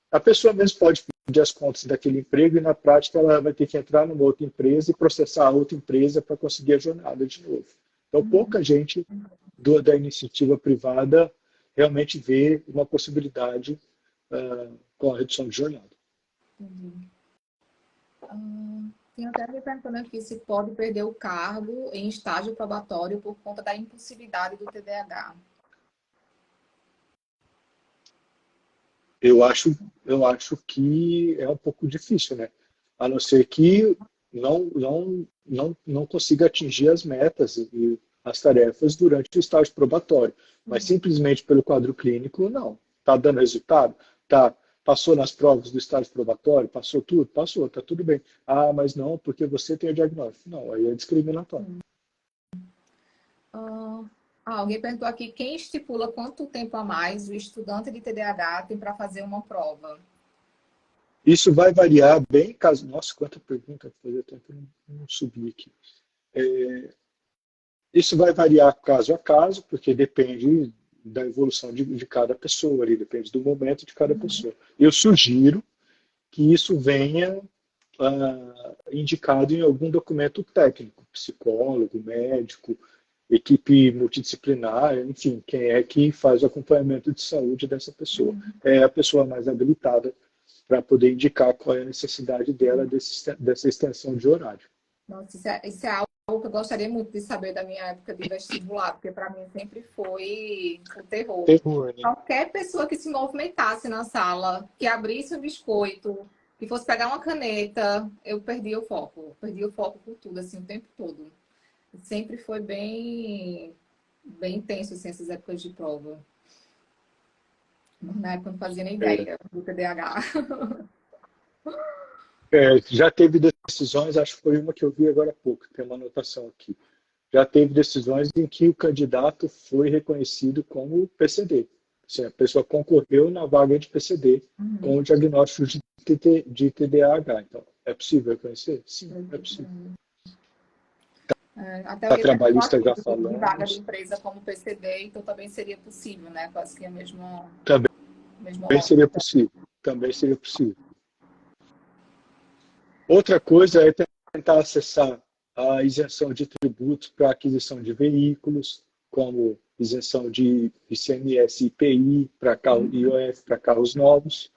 a pessoa mesmo pode pedir as contas daquele emprego e, na prática, ela vai ter que entrar numa outra empresa e processar a outra empresa para conseguir a jornada de novo. Então, pouca gente da iniciativa privada realmente vê uma possibilidade com a redução de jornada. Entendi. Tem até me perguntando aqui se pode perder o cargo em estágio probatório por conta da impulsividade do TDAH. Eu acho que é um pouco difícil, né? A não ser que não consiga atingir as metas e as tarefas durante o estágio probatório. Mas simplesmente pelo quadro clínico, não. Está dando resultado? Tá. Passou nas provas do estágio probatório? Passou tudo? Passou, está tudo bem. Ah, mas não, porque você tem o diagnóstico. Não, aí é discriminatório. Alguém perguntou aqui, quem estipula quanto tempo a mais o estudante de TDAH tem para fazer uma prova? Isso vai variar bem caso. Nossa, quanta pergunta fazer tempo não subir aqui. Isso vai variar caso a caso, porque depende da evolução de cada pessoa ali, depende do momento de cada pessoa. Eu sugiro que isso venha indicado em algum documento técnico, psicólogo, médico, equipe multidisciplinar, enfim, quem é que faz o acompanhamento de saúde dessa pessoa. É a pessoa mais habilitada para poder indicar qual é a necessidade dela dessa extensão de horário. Nossa, isso é algo que eu gostaria muito de saber da minha época de vestibular, porque para mim sempre foi o terror. Terror, né? Qualquer pessoa que se movimentasse na sala, que abrisse o biscoito, que fosse pegar uma caneta, eu perdia o foco. Perdia o foco por tudo, assim, o tempo todo. Sempre foi bem intenso, assim, essas épocas de prova. Na época eu não fazia nem ideia do TDAH. Já teve decisões, acho que foi uma que eu vi agora há pouco, tem uma anotação aqui. Já teve decisões em que o candidato foi reconhecido como PCD. Assim, a pessoa concorreu na vaga de PCD com o diagnóstico de TDAH. Então, é possível reconhecer? Sim, é possível. Até A trabalhista já de falando. vaga de empresa como PCD, então também seria possível, né? Quase que a mesma Também seria possível. Também seria possível. Outra coisa é tentar acessar a isenção de tributos para aquisição de veículos, como isenção de ICMS e IPI para IOF para carros novos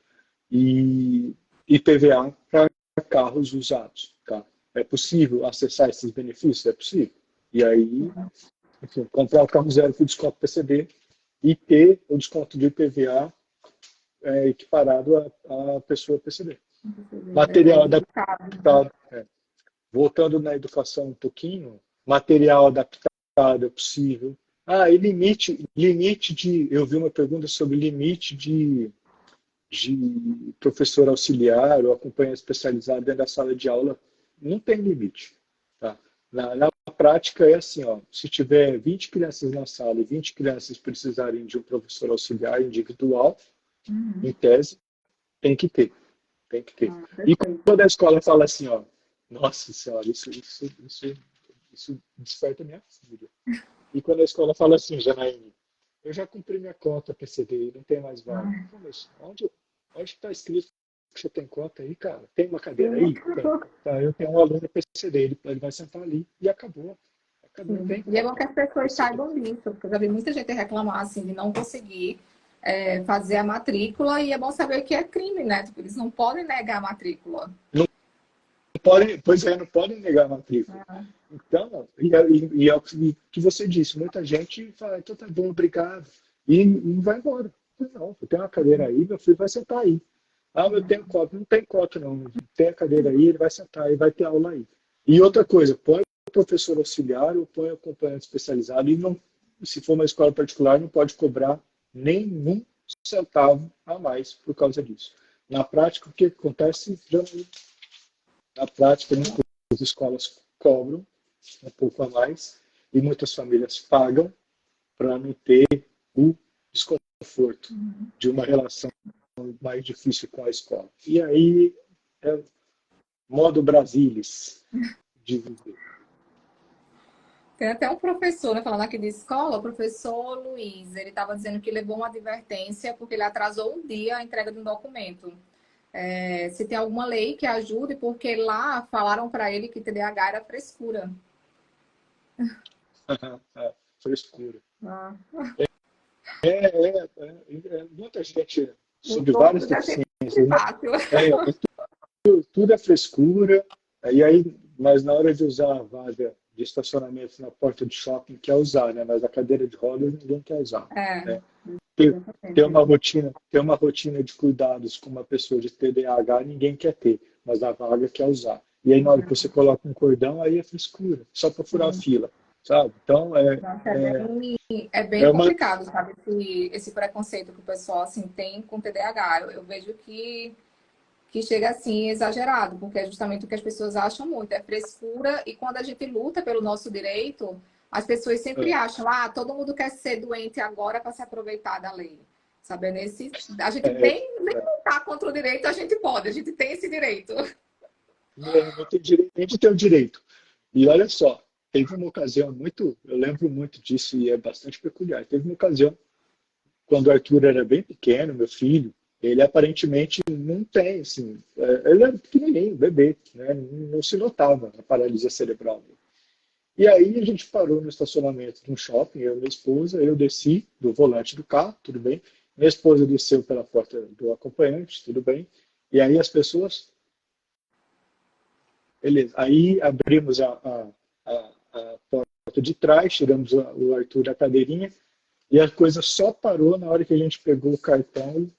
e IPVA para carros usados. Tá? É possível acessar esses benefícios? É possível. E aí, enfim, comprar o carro zero com desconto PCD e ter o desconto de IPVA equiparado à pessoa PCD. Material adaptado. Voltando na educação um pouquinho, material adaptado é possível. E limite de. Eu vi uma pergunta sobre limite de professor auxiliar ou acompanhante especializado dentro da sala de aula. Não tem limite. Tá? Na prática é assim, se tiver 20 crianças na sala e 20 crianças precisarem de um professor auxiliar individual, em tese, tem que ter. Tem que ter. E quando a escola fala assim, nossa senhora, isso desperta minha filha. E quando a escola fala assim, Janaíne, eu já cumpri minha cota PCD, não tem mais vaga. Mas onde está escrito que você tem cota aí, cara? Tem uma cadeira aí? Tem. Tá, eu tenho um aluno PCD, ele vai sentar ali e acabou. E é bom que as pessoas saibam disso, porque eu já vi muita gente reclamar assim, de não conseguir fazer a matrícula, e é bom saber que é crime, né? Tipo, eles não podem negar a matrícula. Não podem negar a matrícula. Então, e é o que você disse, muita gente fala, então tá bom, obrigado, e vai embora. Não, eu tenho uma cadeira aí, meu filho vai sentar aí. Eu tenho cota, não tem cota não, tem a cadeira aí, ele vai sentar aí, vai ter aula aí. E outra coisa, põe o professor auxiliar ou põe o acompanhante especializado, e não, se for uma escola particular, não pode cobrar nenhum centavo a mais por causa disso. Na prática, o que acontece? Na prática, as escolas cobram um pouco a mais e muitas famílias pagam para não ter o desconforto de uma relação mais difícil com a escola. E aí é modo Brasilis de viver. Tem até um professor, né, falando aqui de escola, o professor Luiz, ele estava dizendo que levou uma advertência porque ele atrasou um dia a entrega de um documento. Se tem alguma lei que ajude, porque lá falaram para ele que TDAH era frescura. Frescura. Muita gente sobre várias deficiências. Né? Tudo é frescura. Mas na hora de usar a vaga de estacionamento na porta de shopping, quer usar, né? Mas a cadeira de rodas ninguém quer usar, É, né? Ter, exatamente. ter uma rotina de cuidados com uma pessoa de TDAH, ninguém quer ter, mas a vaga quer usar. E aí, na hora que você coloca um cordão, aí é frescura, só para furar a Sim. fila, sabe? Então, Nossa, é, é bem é uma. complicado, sabe? Esse preconceito que o pessoal assim, tem com TDAH. Eu vejo que chega assim exagerado, porque é justamente o que as pessoas acham muito, é frescura, e quando a gente luta pelo nosso direito, as pessoas sempre É, acham, todo mundo quer ser doente agora para se aproveitar da lei. Sabe? A gente é, tem, nem lutar contra o direito, a gente pode, a gente tem esse direito. não tem direito nem de ter o direito. E olha só, teve uma ocasião muito, eu lembro muito disso e é bastante peculiar. Teve uma ocasião quando o Arthur era bem pequeno, meu filho, ele aparentemente não tem, assim, ele era pequenininho, bebê, né? Não se notava a paralisia cerebral. E aí a gente parou no estacionamento de um shopping, eu e minha esposa, eu desci do volante do carro, tudo bem. Minha esposa desceu pela porta do acompanhante, tudo bem. E aí as pessoas, beleza. Aí abrimos a porta de trás, tiramos o Arthur da cadeirinha, e a coisa só parou na hora que a gente pegou o cartão e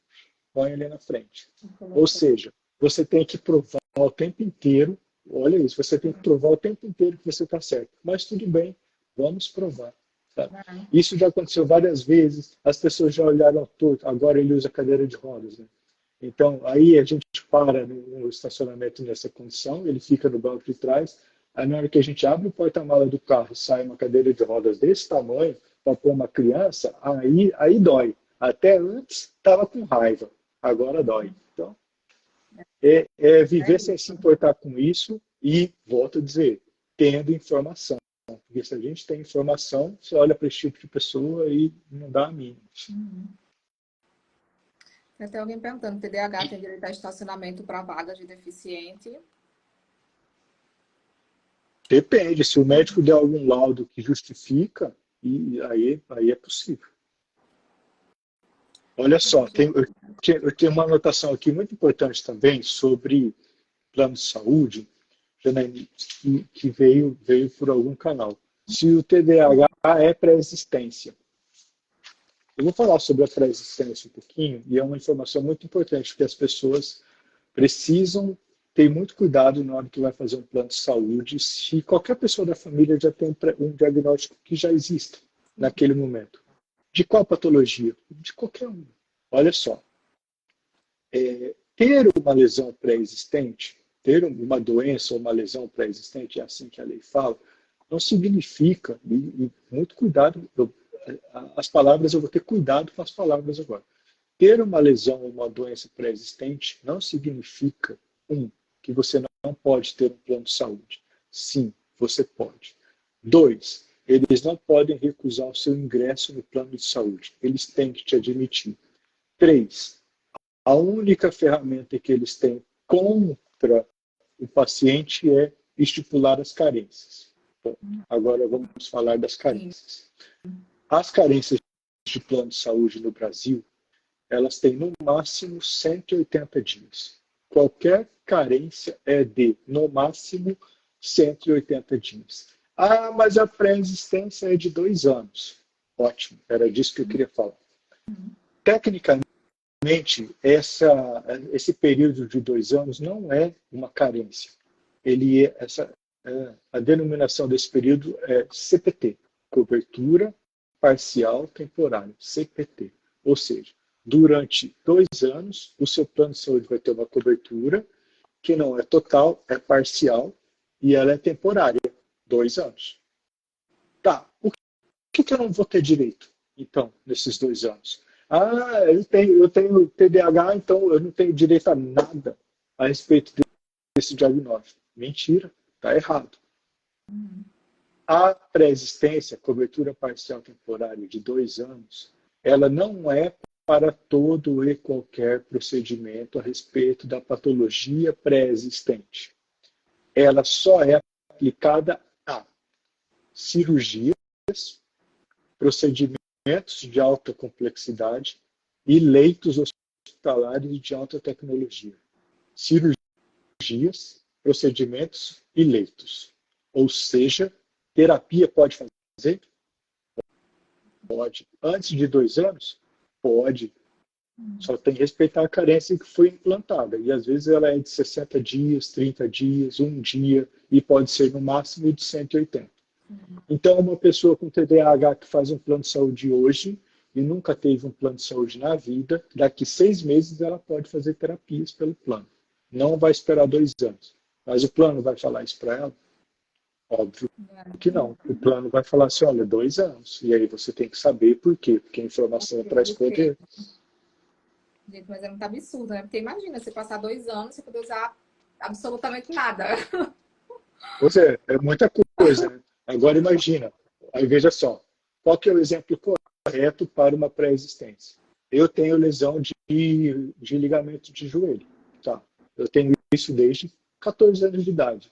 põe ali na frente. Ou seja, você tem que provar o tempo inteiro, olha isso, você tem que provar o tempo inteiro que você está certo. Mas tudo bem, vamos provar. Sabe? Isso já aconteceu várias vezes, as pessoas já olharam torto, agora ele usa cadeira de rodas. Né? Então, aí a gente para no estacionamento nessa condição, ele fica no banco de trás, aí na hora que a gente abre o porta-mala do carro e sai uma cadeira de rodas desse tamanho, para pôr uma criança, aí dói. Até antes estava com raiva, agora dói. Então, é É viver sem se isso. importar com isso e, volto a dizer, tendo informação. Porque se a gente tem informação, você olha para esse tipo de pessoa e não dá a mínima. Tem até alguém perguntando, TDAH tem direito a estacionamento para vagas de deficiente? Depende, se o médico der algum laudo que justifica, e aí é possível. Olha só, eu tenho uma anotação aqui muito importante também sobre plano de saúde, Janaíne, que veio por algum canal. Se o TDAH é pré-existência. Eu vou falar sobre a pré-existência um pouquinho, e é uma informação muito importante, que as pessoas precisam ter muito cuidado na hora que vai fazer um plano de saúde, se qualquer pessoa da família já tem um diagnóstico que já exista naquele momento. De qual patologia? De qualquer uma. Olha só, ter uma lesão pré-existente, ter uma doença ou uma lesão pré-existente, é assim que a lei fala, não significa, e muito cuidado, as palavras, eu vou ter cuidado com as palavras agora. Ter uma lesão ou uma doença pré-existente não significa, que você não pode ter um plano de saúde. Sim, você pode. 2, eles não podem recusar o seu ingresso no plano de saúde. Eles têm que te admitir. 3, a única ferramenta que eles têm contra o paciente é estipular as carências. Bom, agora vamos falar das Sim. carências. As carências de plano de saúde no Brasil, elas têm no máximo 180 dias. Qualquer carência é de, no máximo, 180 dias. Ah, mas a pré-existência é de 2 anos. Ótimo, era disso que eu queria falar. Tecnicamente, esse período de 2 anos não é uma carência. A denominação desse período é CPT, cobertura parcial temporária, CPT. Ou seja, durante 2 anos, o seu plano de saúde vai ter uma cobertura que não é total, é parcial e ela é temporária, 2 anos. Tá, o que eu não vou ter direito, então, nesses 2 anos? Ah, eu tenho TDAH, então eu não tenho direito a nada a respeito desse diagnóstico. Mentira, está errado. A pré-existência, cobertura parcial temporária de 2 anos, ela não é para todo e qualquer procedimento a respeito da patologia pré-existente. Ela só é aplicada a cirurgias, procedimentos de alta complexidade e leitos hospitalares de alta tecnologia. Cirurgias, procedimentos e leitos. Ou seja, terapia pode fazer? Pode. Antes de 2 anos? Pode. Só tem que respeitar a carência que foi implantada. E às vezes ela é de 60 dias, 30 dias, 1 dia, e pode ser no máximo de 180. Então, uma pessoa com TDAH que faz um plano de saúde hoje e nunca teve um plano de saúde na vida, daqui 6 meses ela pode fazer terapias pelo plano. Não vai esperar 2 anos. Mas o plano vai falar isso para ela? Óbvio que não. O plano vai falar assim, olha, 2 anos. E aí você tem que saber por quê. Porque a informação traz poder. Gente, mas é muito absurdo, né? Porque imagina, você passar 2 anos sem poder usar absolutamente nada. Pois é muita coisa, né? Agora imagina, aí veja só, qual que é o exemplo correto para uma pré-existência? Eu tenho lesão de ligamento de joelho, tá? Eu tenho isso desde 14 anos de idade.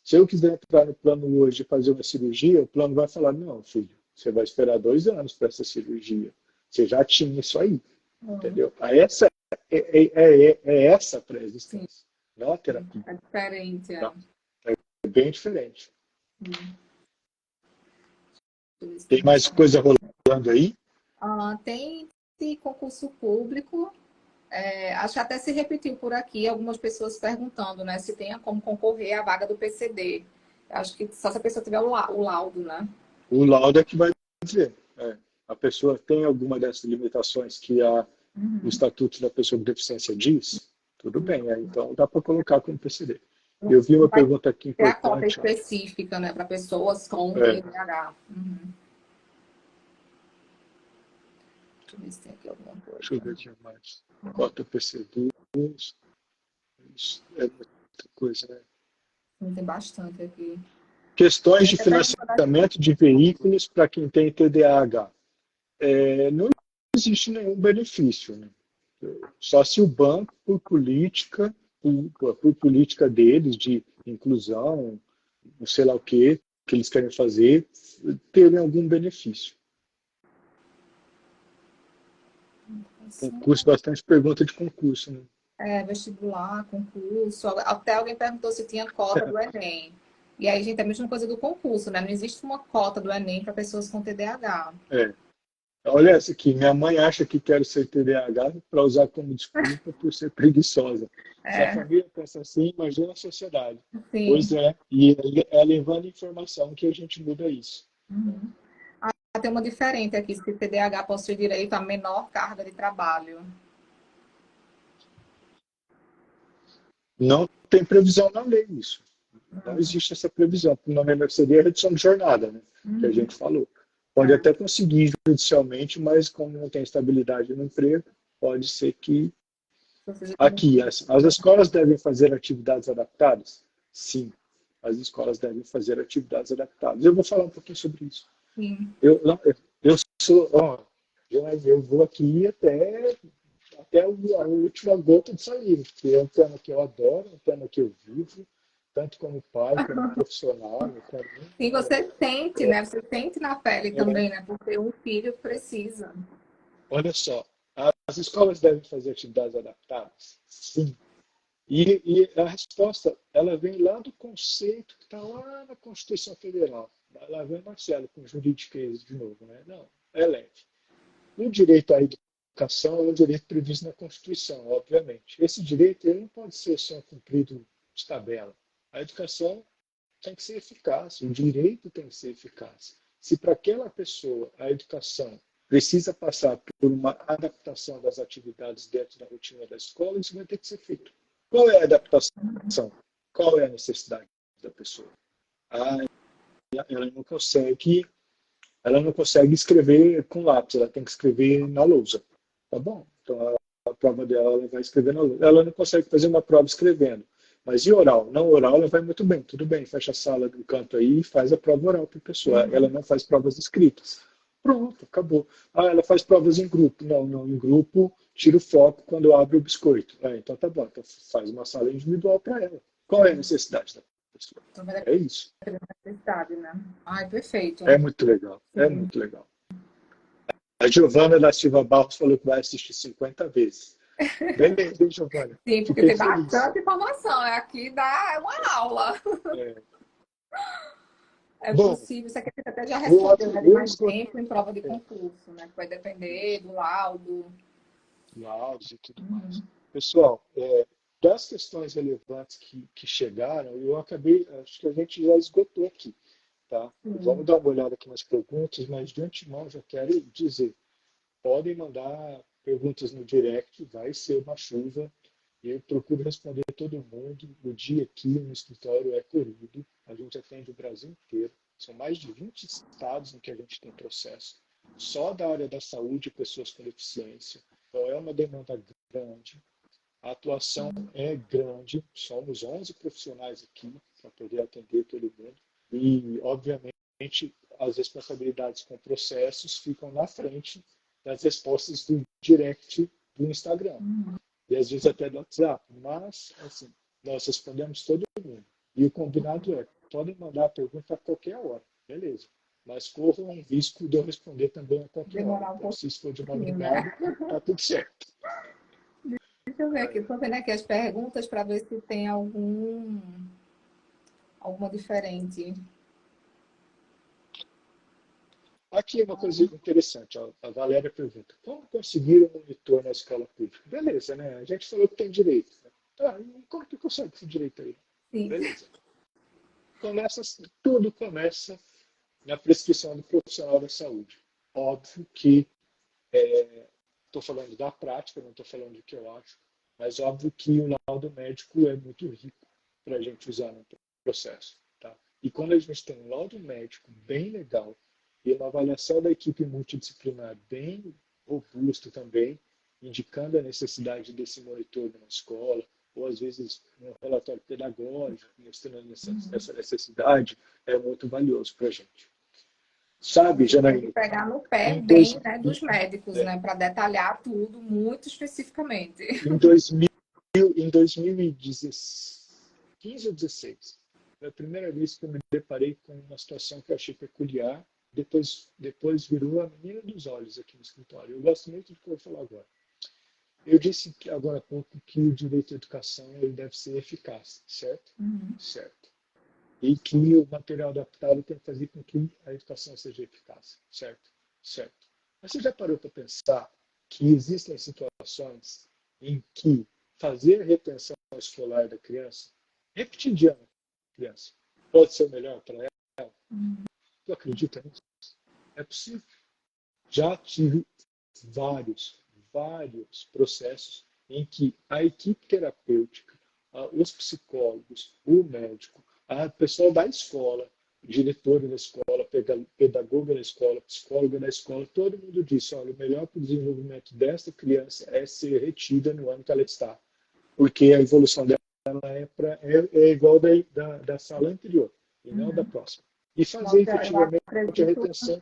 Se eu quiser entrar no plano hoje e fazer uma cirurgia, o plano vai falar, não, filho, você vai esperar 2 anos para essa cirurgia. Você já tinha isso aí, entendeu? Essa é essa a pré-existência, não a terapia. É diferente, Não. É bem diferente. Tem mais coisa rolando aí? Tem concurso público. Acho que até se repetiu por aqui algumas pessoas perguntando, né, se tem como concorrer à vaga do PCD. Acho que só se a pessoa tiver o laudo, né? O laudo é que vai dizer. A pessoa tem alguma dessas limitações que o Estatuto da Pessoa com Deficiência diz? Tudo bem, então dá para colocar como PCD. Eu vi uma pergunta aqui importante. Tem a cota específica, né, para pessoas com TDAH. Deixa eu ver se tem aqui alguma coisa. Deixa eu ver aqui mais. Cota PCD. É muita coisa, né? Tem bastante aqui. Questões de financiamento de veículos para quem tem TDAH. Não existe nenhum benefício, né? Só se o banco, por política deles de inclusão, não sei lá o que eles querem fazer, terem algum benefício. Concurso, bastante pergunta de concurso, né? Vestibular, concurso. Até alguém perguntou se tinha cota do Enem. E aí, gente, é a mesma coisa do concurso, né? Não existe uma cota do Enem para pessoas com TDAH. Olha essa aqui, minha mãe acha que quero ser TDAH para usar como desculpa por ser preguiçosa. Se a família pensa assim, imagina a sociedade. Sim. Pois é, e é levando informação que a gente muda isso. Tem uma diferente aqui, se TDAH possui direito a menor carga de trabalho. Não tem previsão na lei isso. Não existe essa previsão. O nome seria a redução de jornada, né? Que a gente falou. Pode até conseguir judicialmente, mas como não tem estabilidade no emprego, pode ser que... Aqui, as escolas devem fazer atividades adaptadas? Sim, as escolas devem fazer atividades adaptadas. Eu vou falar um pouquinho sobre isso. Sim. Eu vou aqui até a última gota de saliva, porque é um tema que eu adoro, é um tema que eu vivo, tanto como pai, como profissional. E você sente, né? Você sente na pele também, né? Porque um filho precisa. Olha só, as escolas devem fazer atividades adaptadas? Sim. E a resposta, ela vem lá do conceito que está lá na Constituição Federal. Lá vem Marcelo com juridiquês de novo, né? Não, é leve. O direito à educação é um direito previsto na Constituição, obviamente. Esse direito ele não pode ser só cumprido de tabela. A educação tem que ser eficaz, o direito tem que ser eficaz. Se para aquela pessoa a educação precisa passar por uma adaptação das atividades dentro da rotina da escola, isso vai ter que ser feito. Qual é a adaptação? Qual é a necessidade da pessoa? Ela não consegue escrever com lápis, ela tem que escrever na lousa. Tá bom, então a prova dela ela vai escrever na lousa. Ela não consegue fazer uma prova escrevendo. Mas e oral? Não oral, ela vai muito bem. Tudo bem, fecha a sala do canto aí e faz a prova oral para a pessoa. Ela não faz provas escritas. Pronto, acabou. Ela faz provas em grupo. Não, em grupo, tira o foco quando abre o biscoito. Então tá bom, então faz uma sala individual para ela. Qual é a necessidade da pessoa? É isso. Necessidade, né? Ai, perfeito. É muito legal, é muito legal. A Giovana da Silva Barros falou que vai assistir 50 vezes. Beleza, hein, Giovana? Sim, porque Fiquei tem feliz. bastante informação. Aqui dá uma aula. É. É Bom, possível. Isso aqui você até já vou, respondeu, né? De vou mais esgotar tempo em prova de concurso, né? Que vai depender do laudo. áudios e tudo mais. Uhum. Pessoal, das questões relevantes que chegaram, eu acabei, acho que a gente já esgotou aqui, tá? Vamos Sim. dar uma olhada aqui nas perguntas, mas de antemão já quero dizer, podem mandar perguntas no direct, vai ser uma chuva. Eu procuro responder todo mundo. O dia aqui no escritório é corrido. A gente atende o Brasil inteiro. São mais de 20 estados em que a gente tem processo. Só da área da saúde, pessoas com deficiência. Então, é uma demanda grande. A atuação é grande. Somos 11 profissionais aqui para poder atender todo mundo. E, obviamente, as responsabilidades com processos ficam na frente das respostas do direct do Instagram e às vezes até do WhatsApp, mas assim, nós respondemos todo mundo. E o combinado é, podem mandar a pergunta a qualquer hora, beleza. Mas corram um risco de eu responder também a qualquer hora. Demorar um Então, se isso for de pouquinho, né? madrugada, tá tudo certo. Deixa eu ver aqui. Estou vendo aqui as perguntas para ver se tem alguma diferente. Aqui é uma coisa interessante. Ó, a Valéria pergunta, como conseguir um monitor na escola pública? Beleza, né? A gente falou que tem direito. Né? Tá, e como que consegue esse direito aí? Sim. Beleza. Tudo começa na prescrição do profissional da saúde. Óbvio que estou falando da prática, não estou falando do que eu acho, mas óbvio que o laudo médico é muito rico para a gente usar no processo. Tá? E quando a gente tem um laudo médico bem legal e uma avaliação da equipe multidisciplinar bem robusto também, indicando a necessidade desse monitor na escola, ou às vezes um relatório pedagógico mostrando essa necessidade, é muito valioso para a gente. Sabe, Você tem que Janaína, pegar no pé em, dois, bem, né, dos médicos, é, né, para detalhar tudo muito especificamente. em 2000, em 2015 ou 16, foi a primeira vez que eu me deparei com uma situação que eu achei peculiar. Depois virou a menina dos olhos aqui no escritório. Eu gosto muito do que eu vou falar agora. Eu disse que, agora há pouco que o direito à educação ele deve ser eficaz, certo? Uhum. Certo. E que o material adaptado tem que fazer com que a educação seja eficaz, certo? Certo. Mas você já parou para pensar que existem situações em que fazer a retenção escolar da criança, repetir de ano a criança, pode ser o melhor para ela? Tu acredita nisso? É possível. Já tive vários processos em que a equipe terapêutica, os psicólogos, o médico, a pessoa da escola, diretora da escola, pedagoga da escola, psicóloga da escola, todo mundo disse, olha, o melhor para o desenvolvimento desta criança é ser retida no ano que ela está, porque a evolução dela é igual da sala anterior, e não da próxima. E fazer Nossa, efetivamente a retenção.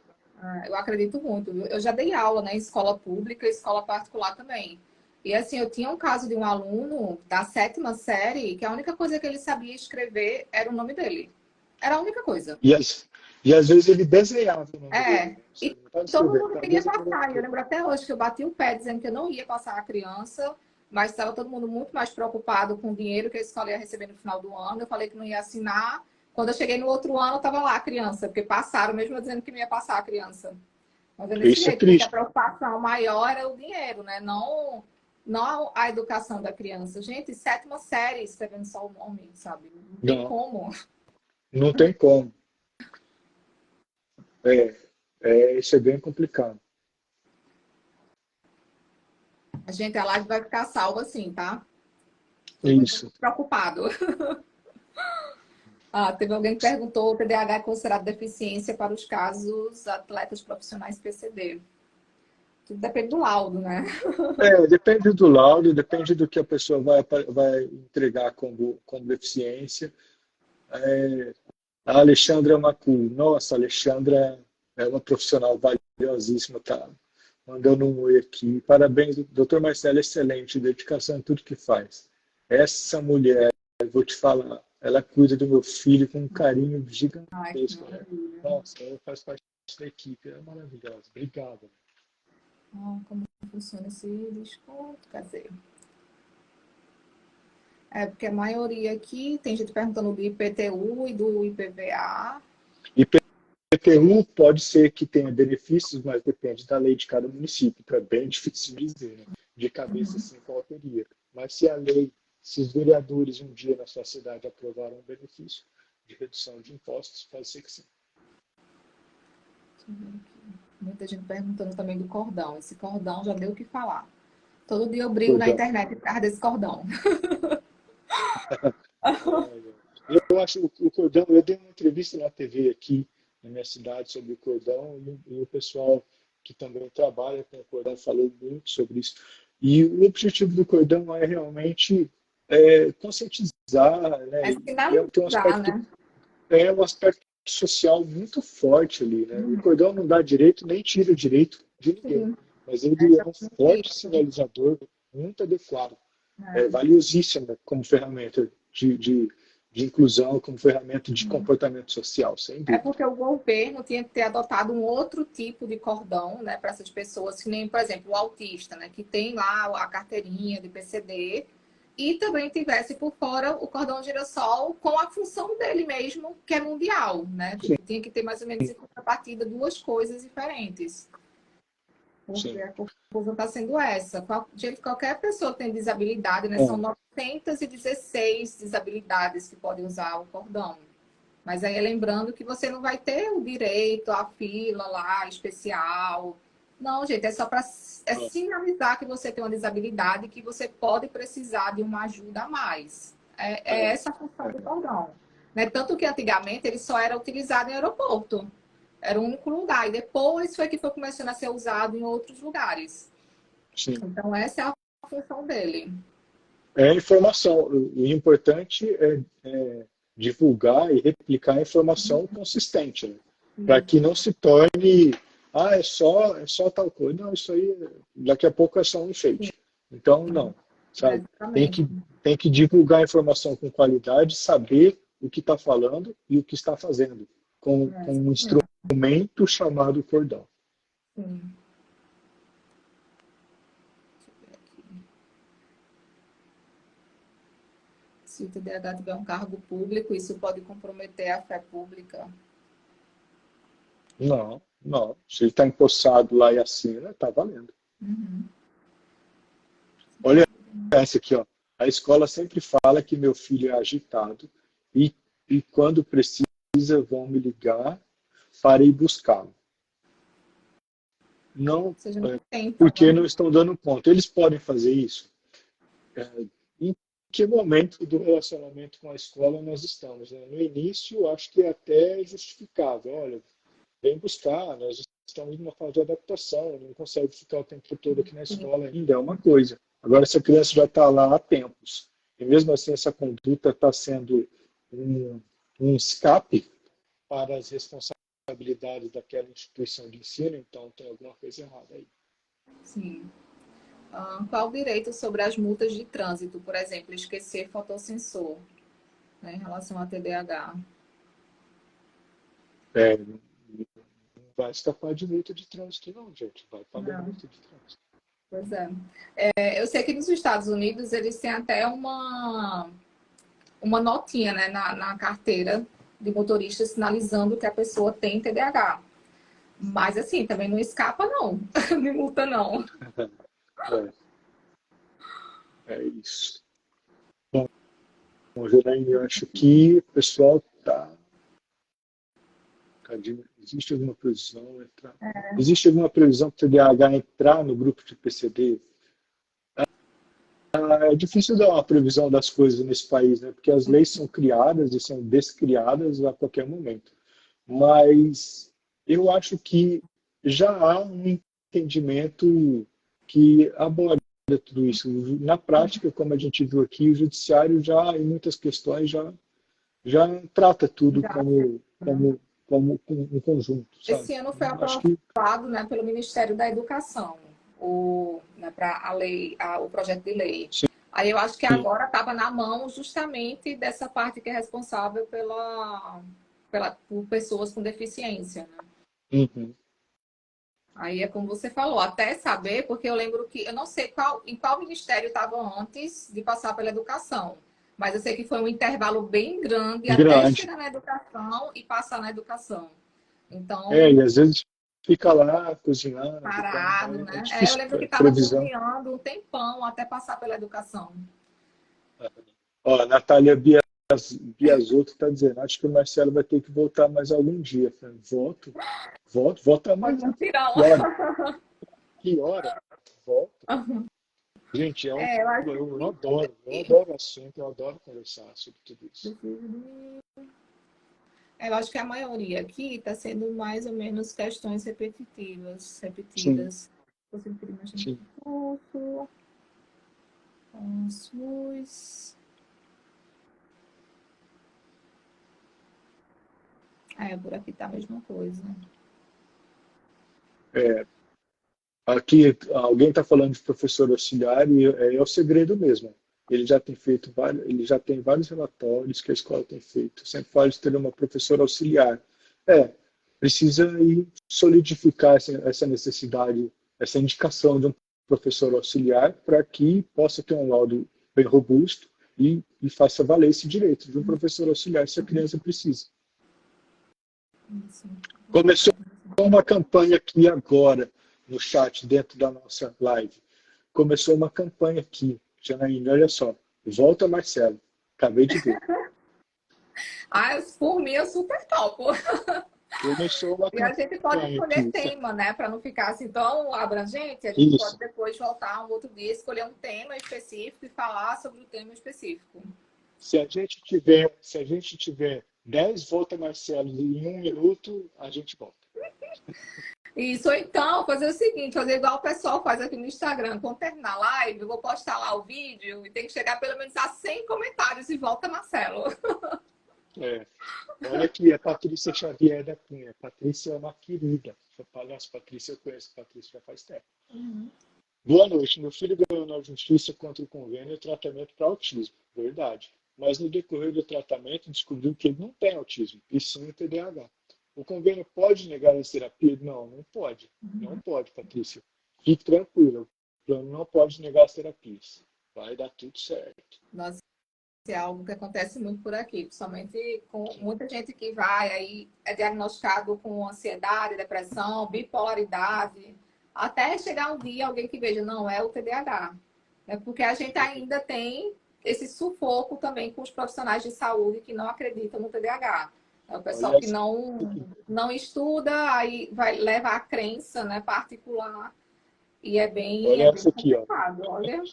eu acredito muito. Viu? Eu já dei aula, né, em escola pública e escola particular também. E assim, eu tinha um caso de um aluno da 7ª série que a única coisa que ele sabia escrever era o nome dele. Era a única coisa. E às vezes ele desenhava o nome dele, É. né? Você E não estava todo escrevendo, mundo estava queria desenhando o nome passar. E eu dele. lembro até hoje que eu bati o pé dizendo que eu não ia passar a criança, mas estava todo mundo muito mais preocupado com o dinheiro que a escola ia receber no final do ano. Eu falei que não ia assinar. Quando eu cheguei no outro ano, estava lá a criança, porque passaram, mesmo eu dizendo que não ia passar a criança. Mas é desse Isso é jeito, porque a triste. preocupação maior era o dinheiro, né? Não a educação da criança. Gente, 7ª série, escrevendo só o nome, sabe? Não tem Não, como. não tem como. Isso é bem complicado. A gente, a live vai ficar salva assim, tá? Todo mundo Isso. muito preocupado. Ah, teve alguém que perguntou: o TDAH é considerado deficiência para os casos atletas profissionais PCD? Tudo depende do laudo, né? Depende do laudo, depende do que a pessoa vai entregar como deficiência. É, a Alexandra Macu, nossa, a Alexandra é uma profissional valiosíssima, tá? Mandando um oi aqui. Parabéns, doutor Marcelo, excelente, dedicação em tudo que faz. Essa mulher, eu vou te falar, ela cuida do meu filho com um carinho Ai, que gigantesco, né? maravilha. Nossa, ela faz parte da equipe, é maravilhosa. Obrigado. Como funciona esse desconto? Quer dizer, porque a maioria aqui, tem gente perguntando do IPTU e do IPVA. IPTU pode ser que tenha benefícios, mas depende da lei de cada município, então é bem difícil dizer, né? De cabeça assim qual teria. Mas se a lei, se os vereadores um dia na sua cidade aprovaram um benefício de redução de impostos, pode ser que sim. Deixa eu ver aqui. Muita gente perguntando também do cordão. Esse cordão já deu o que falar. Todo dia eu brigo na Cordão. internet por causa desse cordão. Eu acho o cordão, eu dei uma entrevista na TV aqui na minha cidade sobre o cordão e o pessoal que também trabalha com o cordão falou muito sobre isso. E o objetivo do cordão é realmente conscientizar, né? É E sinalizar, né? é um aspecto social muito forte ali, né? O cordão não dá direito nem tira o direito de ninguém, Sim, mas é ele é um exatamente forte isso. sinalizador muito adequado, É. valiosíssimo como ferramenta de inclusão, como ferramenta de comportamento social, sem É dúvida. porque o governo tinha que ter adotado um outro tipo de cordão, né, para essas pessoas, que nem, por exemplo, o autista, né, que tem lá a carteirinha de PCD, e também tivesse por fora o cordão girassol com a função dele mesmo, que é mundial, né? Sim, Tipo, tinha que ter mais ou menos em contrapartida duas coisas diferentes. Porque sim. a conclusão está sendo essa. Gente, qualquer pessoa que tem desabilidade, né? São É, 916 desabilidades que podem usar o cordão. Mas aí lembrando que você não vai ter o direito à fila lá especial. Não, gente, é só para sinalizar que você tem uma desabilidade e que você pode precisar de uma ajuda a mais. É é, essa a função do é, cordão. Né? Tanto que antigamente ele só era utilizado em aeroporto. Era o único lugar. E depois foi que foi começando a ser usado em outros lugares. sim. Então, essa é a função dele. É informação. O importante é divulgar e replicar a informação consistente, né? Para que não se torne, é só tal coisa. Não, isso aí, daqui a pouco é só um enfeite. Então, não, sabe? Tem Exatamente. que, tem que divulgar a informação com qualidade, saber o que está falando e o que está fazendo, com um instrumento chamado cordão. Sim. Se o TDAH tiver um cargo público, isso pode comprometer a fé pública. Não, não. Se ele está empossado lá e assina, está valendo. Uhum. Olha essa aqui, ó. A escola sempre fala que meu filho é agitado e, e quando precisa vão me ligar para ir buscá-lo. Não, Ou seja, não tem, então, porque não estão dando conta. Eles podem fazer isso? Em que momento do relacionamento com a escola nós estamos? Né? No início, eu acho que é até justificável. Olha, vem buscar, nós estamos numa fase de adaptação, não consegue ficar o tempo todo aqui na escola ainda, é uma coisa. Agora, essa criança já está lá há tempos, e mesmo assim essa conduta está sendo um escape para as responsabilidades daquela instituição de ensino, então tem alguma coisa errada aí. sim. Qual o direito sobre as multas de trânsito, por exemplo, esquecer fotossensor, né, em relação a TDAH? Não vai escapar de multa de trânsito, não, gente. Vai pagar Não, multa de trânsito. pois é. Eu sei que nos Estados Unidos eles têm até uma notinha, né, na carteira de motorista sinalizando que a pessoa tem TDAH. Mas assim, também não escapa, não. Me multa, não. É, é isso. Bom, Janaína, eu acho que o pessoal está. Existe alguma previsão entrar? Existe alguma previsão para o TDAH entrar no grupo de PCD? É difícil dar uma previsão das coisas nesse país, né? Porque as leis são criadas e são descriadas a qualquer momento. Mas eu acho que já há um entendimento que aborda tudo isso. Na prática, como a gente viu aqui, o judiciário já, em muitas questões, já trata tudo Já, né? como um conjunto, sabe? Esse ano foi Acho que aprovado, né, pelo Ministério da Educação, né, para a lei, o projeto de lei. Aí eu acho que sim. agora estava na mão justamente dessa parte que é responsável por pessoas com deficiência, né? Uhum. Aí é como você falou, até saber, porque eu lembro que, eu não sei em qual ministério estava antes de passar pela educação, mas eu sei que foi um intervalo bem grande até Grande. chegar na educação e passar na educação. É, Então, e às vezes fica lá cozinhando, então parado, é né? Eu difícil, lembro que estava previsão. cozinhando um tempão até passar pela educação. Ó, a Natália Biasotto está dizendo, acho que o Marcelo vai ter que voltar mais algum dia. Eu falei, volta Foi mais. mutirão. Que hora? Que hora? Volta. Gente, É, eu acho eu que adoro assunto, eu adoro conversar sobre tudo isso. eu acho que a maioria aqui está sendo mais ou menos questões repetitivas, Sim, repetidas. Você imprime a gente sim. curso, com SUS. É, por aqui tá a mesma coisa. É, aqui alguém está falando de professor auxiliar e é o segredo mesmo. Ele já tem vários relatórios que a escola tem feito. Sempre fala de ter uma professora auxiliar. É, precisa ir solidificar essa necessidade, essa indicação de um professor auxiliar para que possa ter um laudo bem robusto e faça valer esse direito de um professor auxiliar se a criança precisa. Isso. Começou uma campanha aqui agora no chat, dentro da nossa live. Começou uma campanha aqui, Janaína, olha só. Volta, Marcelo. Acabei de ver. Ah, por mim, eu super topo. Começou uma E a gente pode campanha escolher aqui. tema, né? Para não ficar assim tão abrangente, a gente pode Isso. depois voltar um outro dia, escolher um tema específico e falar sobre o tema específico. Se a gente tiver 10 volta, Marcelo, em um minuto, a gente volta. Isso, ou então fazer o seguinte, fazer igual o pessoal faz aqui no Instagram. Quando terminar a live, eu vou postar lá o vídeo e tem que chegar pelo menos a 100 comentários e volta, Marcelo. É. Olha aqui, a Patrícia Xavier da Cunha. Patrícia é uma querida. Nossa, Patrícia, eu conheço a Patrícia já faz tempo. Boa noite. Meu filho ganhou na justiça contra o convênio e tratamento para autismo. Verdade. Mas no decorrer do tratamento descobriu que ele não tem autismo, e sim o TDAH. O convênio pode negar a terapia? Não, não pode. Não pode, Patrícia. Fique tranquila. O plano não pode negar as terapias. Vai dar tudo certo. Nossa, é algo que acontece muito por aqui, principalmente com muita gente que vai, aí é diagnosticado com ansiedade, depressão, bipolaridade, até chegar um dia alguém que veja, não, é o TDAH. É porque a gente ainda tem esse sufoco também com os profissionais de saúde que não acreditam no TDAH. É o pessoal Olha que essa não estuda, aí vai levar a crença, né, particular, e olha é bem essa aqui, ó. complicado. Olha,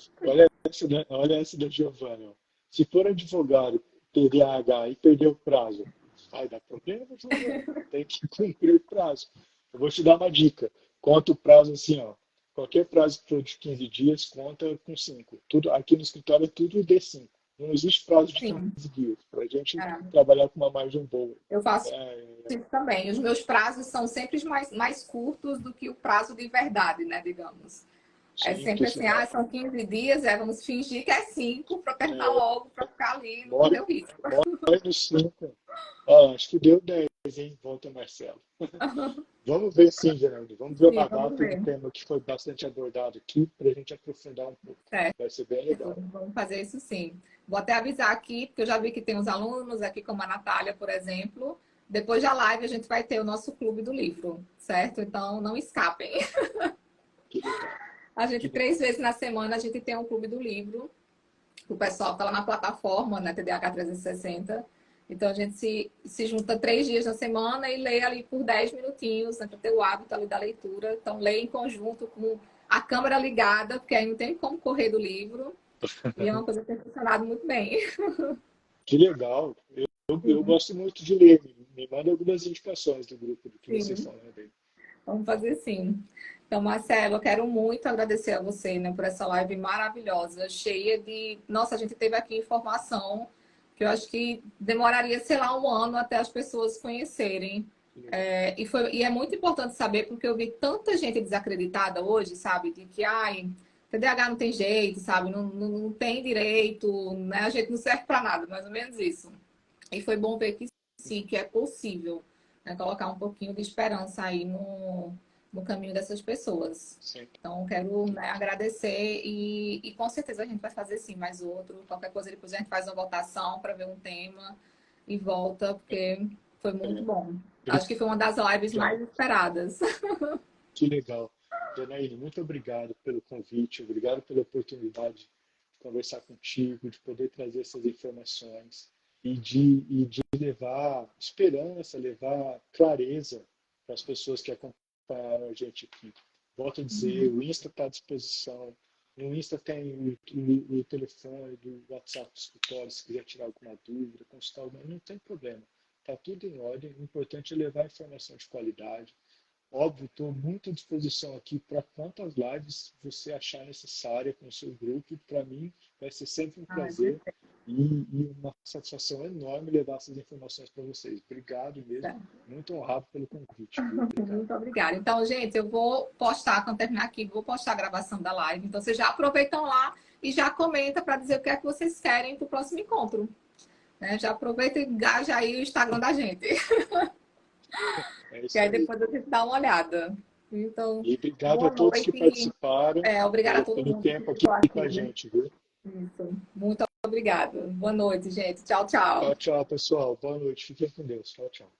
Olha essa da Giovanna. Ó. Se for advogado, TDAH e perder o prazo, vai dar problema, Giovanna. Tem que cumprir o prazo. Eu vou te dar uma dica. Conta o prazo assim, ó. Qualquer prazo que for de 15 dias, conta com 5. Tudo, aqui no escritório é tudo D5. Não existe prazo de sim. 15 dias. Para a gente É. trabalhar com uma margem boa. Eu faço É, isso também. Os meus prazos são sempre mais curtos do que o prazo de verdade, né, digamos. É sim, sempre porque assim, senão são 15 dias, vamos fingir que é 5 para terminar é, logo, para ficar ali e não morre, correr o risco. morre no 5. Ah, acho que deu 10, hein? Volta, Marcelo. Vamos ver sim, Geraldo. Vamos ver Sim, uma vamos data de ver. tema que foi bastante abordado aqui para a gente aprofundar um pouco. Certo, Vai ser bem legal. vamos fazer isso sim. Vou até avisar aqui, porque eu já vi que tem os alunos aqui, como a Natália, por exemplo. Depois da live, a gente vai ter o nosso clube do livro, certo? Então, não escapem. Que legal. A Que gente, legal. 3 vezes na semana, a gente tem um clube do livro. O pessoal está lá na plataforma, né, TDAH 360. Então a gente se junta 3 dias na semana e lê ali por 10 minutinhos, né, para ter o hábito ali da leitura. Então lê em conjunto com a câmera ligada, porque aí não tem como correr do livro. E é uma coisa que tem funcionado muito bem. Que legal. Eu Sim, gosto muito de ler. Me manda algumas indicações do grupo do que vocês sim. estão lendo aí. Vamos fazer sim. Então, Marcelo, eu quero muito agradecer a você, né, por essa live maravilhosa, cheia de. Nossa, a gente teve aqui informação que eu acho que demoraria, sei lá, um ano até as pessoas conhecerem. Que legal. E é muito importante saber, porque eu vi tanta gente desacreditada hoje, sabe? De que, ai, TDAH não tem jeito, sabe? Não tem direito, né? A gente não serve para nada, mais ou menos isso. E foi bom ver que sim, que é possível, né? Colocar um pouquinho de esperança aí no caminho dessas pessoas. Sim. Então, quero, né, agradecer e com certeza a gente vai fazer sim mais outro. Qualquer coisa depois a gente faz uma votação para ver um tema e volta, porque foi muito bom. Acho que foi uma das lives mais Obrigado. esperadas. Que legal. Janaína, muito obrigado pelo convite, obrigado pela oportunidade de conversar contigo, de poder trazer essas informações e de levar esperança, levar clareza para as pessoas que acompanharam a gente aqui. Volto a dizer, o Insta está à disposição. No Insta tem o telefone do WhatsApp do escritório, se quiser tirar alguma dúvida, consultar alguma, não tem problema. Está tudo em ordem. O importante é levar informação de qualidade. Óbvio, estou muito à disposição aqui para quantas lives você achar necessária com o seu grupo. Para mim, vai ser sempre um Ai, prazer e uma satisfação enorme levar essas informações para vocês. Obrigado mesmo. Muito honrado pelo convite, viu? Obrigado. muito obrigada. Então, gente, eu vou postar, quando terminar aqui, vou postar a gravação da live. Então, vocês já aproveitam lá e já comenta para dizer o que é que vocês querem para o próximo encontro. Né? Já aproveita e engaja aí o Instagram da gente. É Que isso aí aí. depois eu tento dar uma olhada. Então, E obrigado a boa todos que noite. participaram, Obrigada a todo pelo mundo que tempo aqui ficou com a aqui. gente, viu? Isso. Muito obrigada. Boa noite, gente. Tchau, Tchau, tchau. tchau, pessoal. Boa noite. Fiquem com Deus. Tchau, tchau.